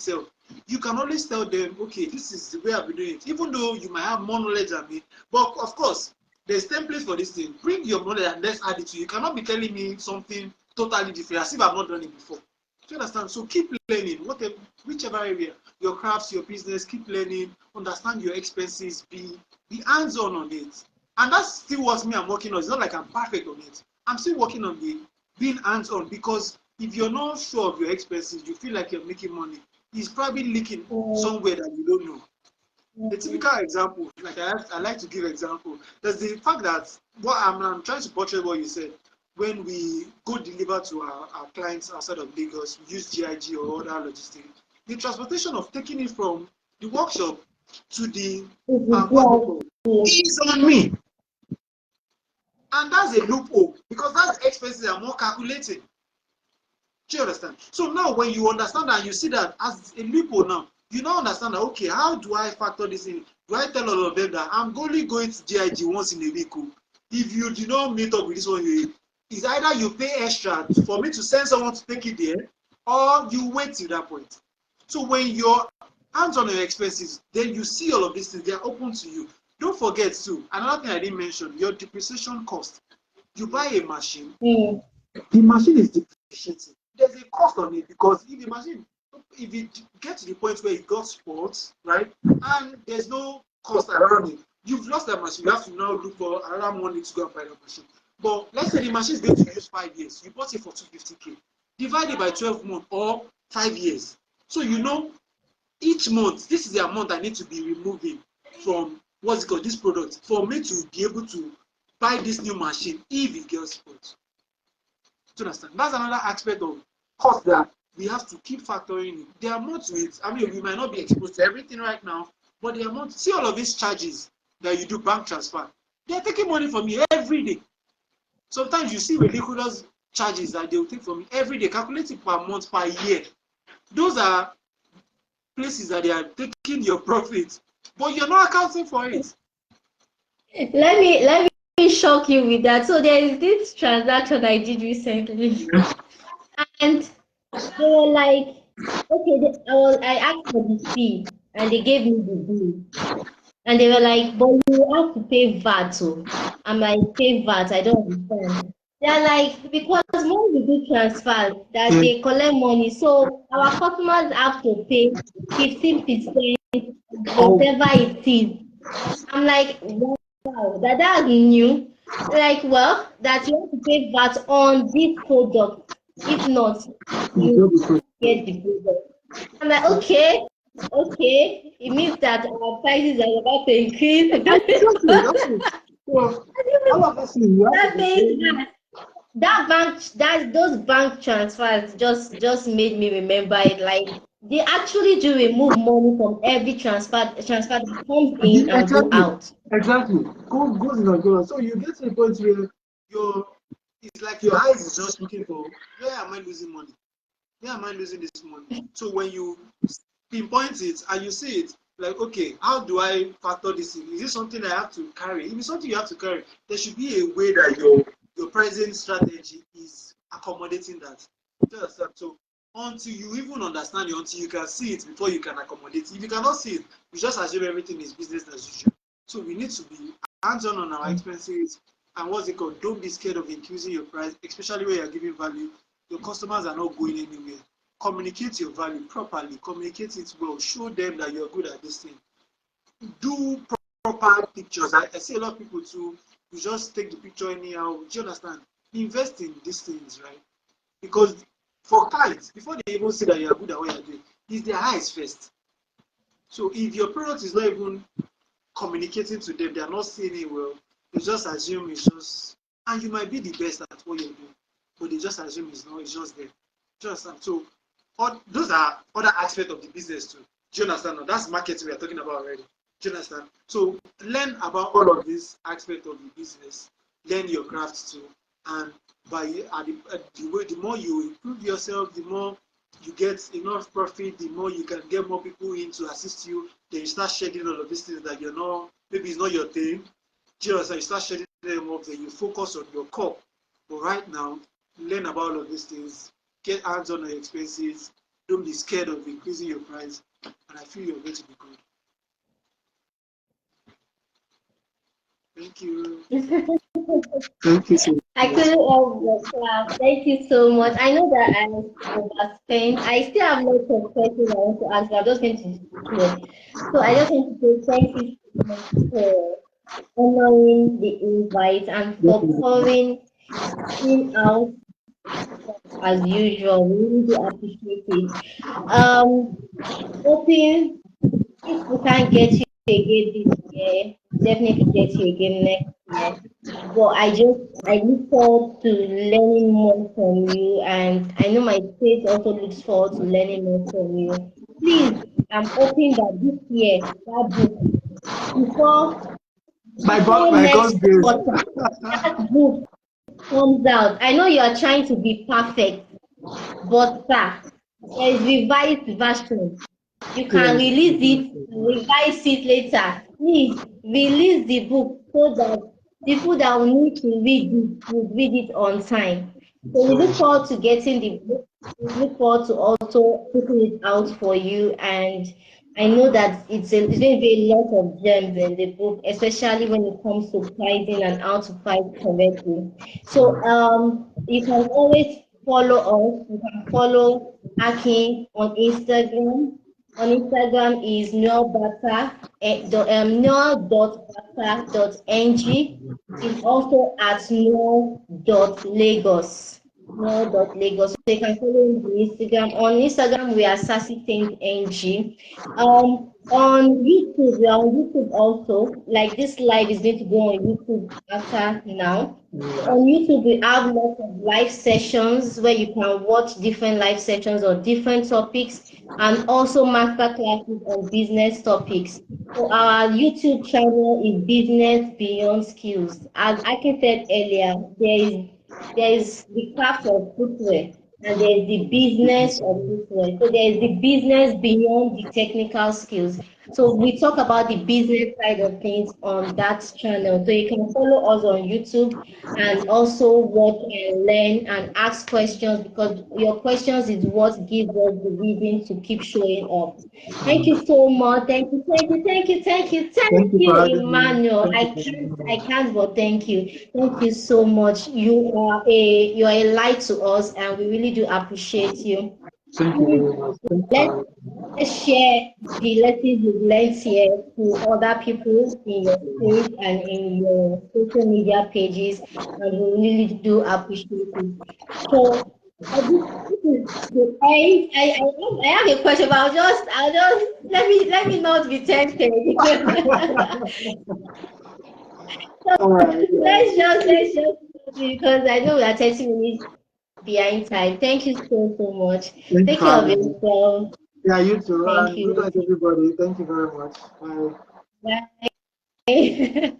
you can always tell them, okay, this is the way I've been doing it, even though you might have more knowledge than me. But of course, there's templates for this thing. Bring your knowledge and let's add it to you. You cannot be telling me something totally different as if I've not done it before. Do you understand? So keep learning, whatever, whichever area, your crafts, your business, keep learning, understand your expenses, be hands-on it. And that's still what me I'm working on. It's not like I'm perfect on it. I'm still working on the being hands-on, because if you're not sure of your expenses, you feel like you're making money, it's probably leaking somewhere that you don't know. A typical example, like I like to give example, there's the fact that what I'm trying to portray what you said. When we go deliver to our clients outside of Lagos, we use GIG or other logistics. The transportation of taking it from the workshop to the what's it called, is on me. And that's a loophole, because that's expenses are more calculated. Do you understand? So now when you understand that, you see that as a loophole now, you now understand that, okay, how do I factor this in? Do I tell all of them that I'm only going to GIG once in a week? If you do not meet up with this one, it's either you pay extra for me to send someone to take it there, or you wait till that point. So when you're hands on your expenses, then you see all of these things, they're open to you. Don't forget too, another thing I didn't mention, your depreciation cost. You buy a machine, the machine is depreciating. There's a cost on it, because if the machine, if it gets to the point where it got spots, right, and there's no cost around it, you've lost that machine. You have to now look for another money to go and buy that machine. But let's say the machine is going to use 5 years. You bought it for 250K. Divide it by 12 months or 5 years. So you know each month, this is the amount I need to be removing from what's it called, this product, for me to be able to buy this new machine if it gets spots. Do you understand? That's another aspect of cost that we have to keep factoring in. There are more to it. I mean, we might not be exposed to everything right now, but the amount, see all of these charges that you do bank transfer, they're taking money from me every day. Sometimes you see ridiculous charges that they will take from me every day, calculated per month, per year. Those are places that they are taking your profit, but you're not accounting for it. Let me shock you with that. So there is this transaction I did recently, and they were like, okay, I asked for the fee, and they gave me the bill, and they were like, but you have to pay VAT. Oh. I'm like, pay VAT? I don't understand. They're like, because when we do transfer, that they collect money, so our customers have to pay 15%, Oh, whatever it is. I'm like, wow, that's new. Like, well, that you have to pay VAT on this product. If not, You you drop the get the product. I'm like, okay, okay. It means that our prices are about to increase. exactly, that's it. So all of this thing you have to That be means very that those bank transfers just made me remember it. Like, they actually do remove money from every transfer that comes in and go exactly, out. exactly. Goes in and goes. So you get to a point where your it's like your eyes is just looking for where am I losing money? Where am I losing this money? So when you pinpoint it and you see it, like, okay, how do I factor this in? Is this something I have to carry? If it's something you have to carry, there should be a way that your present strategy is accommodating that. Do you understand? So until you even understand it, until you can see it before you can accommodate it. If you cannot see it, you just assume everything is business as usual. So we need to be hands-on on our expenses and what's it called? Don't be scared of increasing your price, especially when you're giving value. Your customers are not going anywhere. Communicate your value properly, communicate it well, show them that you're good at this thing. Do proper pictures. I see a lot of people too, you just take the picture anyhow. Do you understand? Invest in these things, right? Because for clients, before they even see that you're good at what you're doing, it's their eyes first. So if your product is not even communicating to them, they are not seeing it well, they just assume it's just, and you might be the best at what you're doing, but they just assume it's not, it's just there. Do you understand? So those are other aspects of the business too. Do you understand? Now, that's marketing we are talking about already. Do you understand? So learn about all of these aspects of the business. Learn your craft too, and by the more you improve yourself, the more you get enough profit, the more you can get more people in to assist you. Then you start shedding all of these things that you're not, maybe it's not your thing. Do you understand? You start shedding them off, then you focus on your core. But right now, learn about all of these things, get hands on your expenses, don't be scared of increasing your price, and I feel you're going to be good. Thank you. Thank you so I much. couldn't help but clap. Thank you so much. I know that I was overspent. I still have lots of questions I want to ask, but I'm just going to be here. So I just want to say thank you so much for honoring the invite and for Definitely. pouring out as usual. We really do appreciate it. Um, hoping if we can't get you again this year, definitely get you again next year. But I look forward to learning more from you, and I know my state also looks forward to learning more from you. Please, I'm hoping that this year, that book, before before By God's next grace. quarter, that book comes out. I know you are trying to be perfect, but sir, there is revised version. You can Yes, release it, exactly. revise it later. Please release the book so that people that will need to read it will read it on time. So we look Sure. forward to getting the book. We look forward to also putting it out for you. And I know that it's going to be a lot of gems in the book, especially when it comes to pricing and how to price correctly. So you can always follow us. You can follow Akin on Instagram. On Instagram is Nuel Bata, Noel.bata.ng. Is also at Noel.Lagos. Noel.Lagos. So you can follow him on Instagram. On Instagram, we are Sassy Things NG. On YouTube, we are on YouTube also. Like this live is going to go on YouTube after now. So Yeah. on YouTube, we have lots of live sessions where you can watch different live sessions on different topics and also master classes on business topics. So our YouTube channel is Business Beyond Skills. As I said earlier, there is the craft of footwear and there is the business of footwear. So there is the business beyond the technical skills. So we talk about the business side of things on that channel. So you can follow us on YouTube and also watch and learn and ask questions because your questions is what gives us the reason to keep showing up. Thank you so much. Thank you, thank you, thank you, thank you, thank Thank you you, for having me. Emmanuel. Thank you for having I me. can't but thank you. Thank you so much. You are a light to us and we really do appreciate you. Thank you very Please much. Thank you for let's having me. Let's share the lessons you've learned here to other people in your space and in your social media pages, and we really do appreciate it. So, this is the end. I have a question, but I'll just let me not be tempted. All right. Yeah. Let's just because I know we are 30 minutes behind time. Thank you so much. Thank you Take for care of having me. yourself. Yeah, you too. Thank And good you. night, everybody. Thank you very much. Bye. Bye.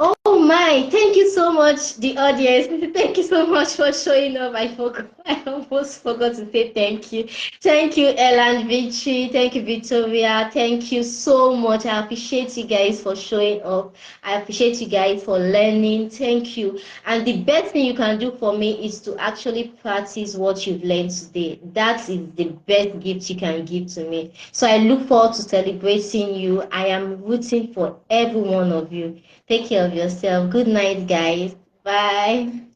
Oh my, thank you so much, the audience. Thank you so much for showing up. I forgot, I almost forgot to say thank you. Thank you, Ellen, Victory. Thank you, Victoria. Thank you so much. I appreciate you guys for showing up. I appreciate you guys for learning. Thank you. And the best thing you can do for me is to actually practice what you've learned today. That is the best gift you can give to me. So I look forward to celebrating you. I am rooting for every one of you. Take care of yourself. Good night, guys. Bye.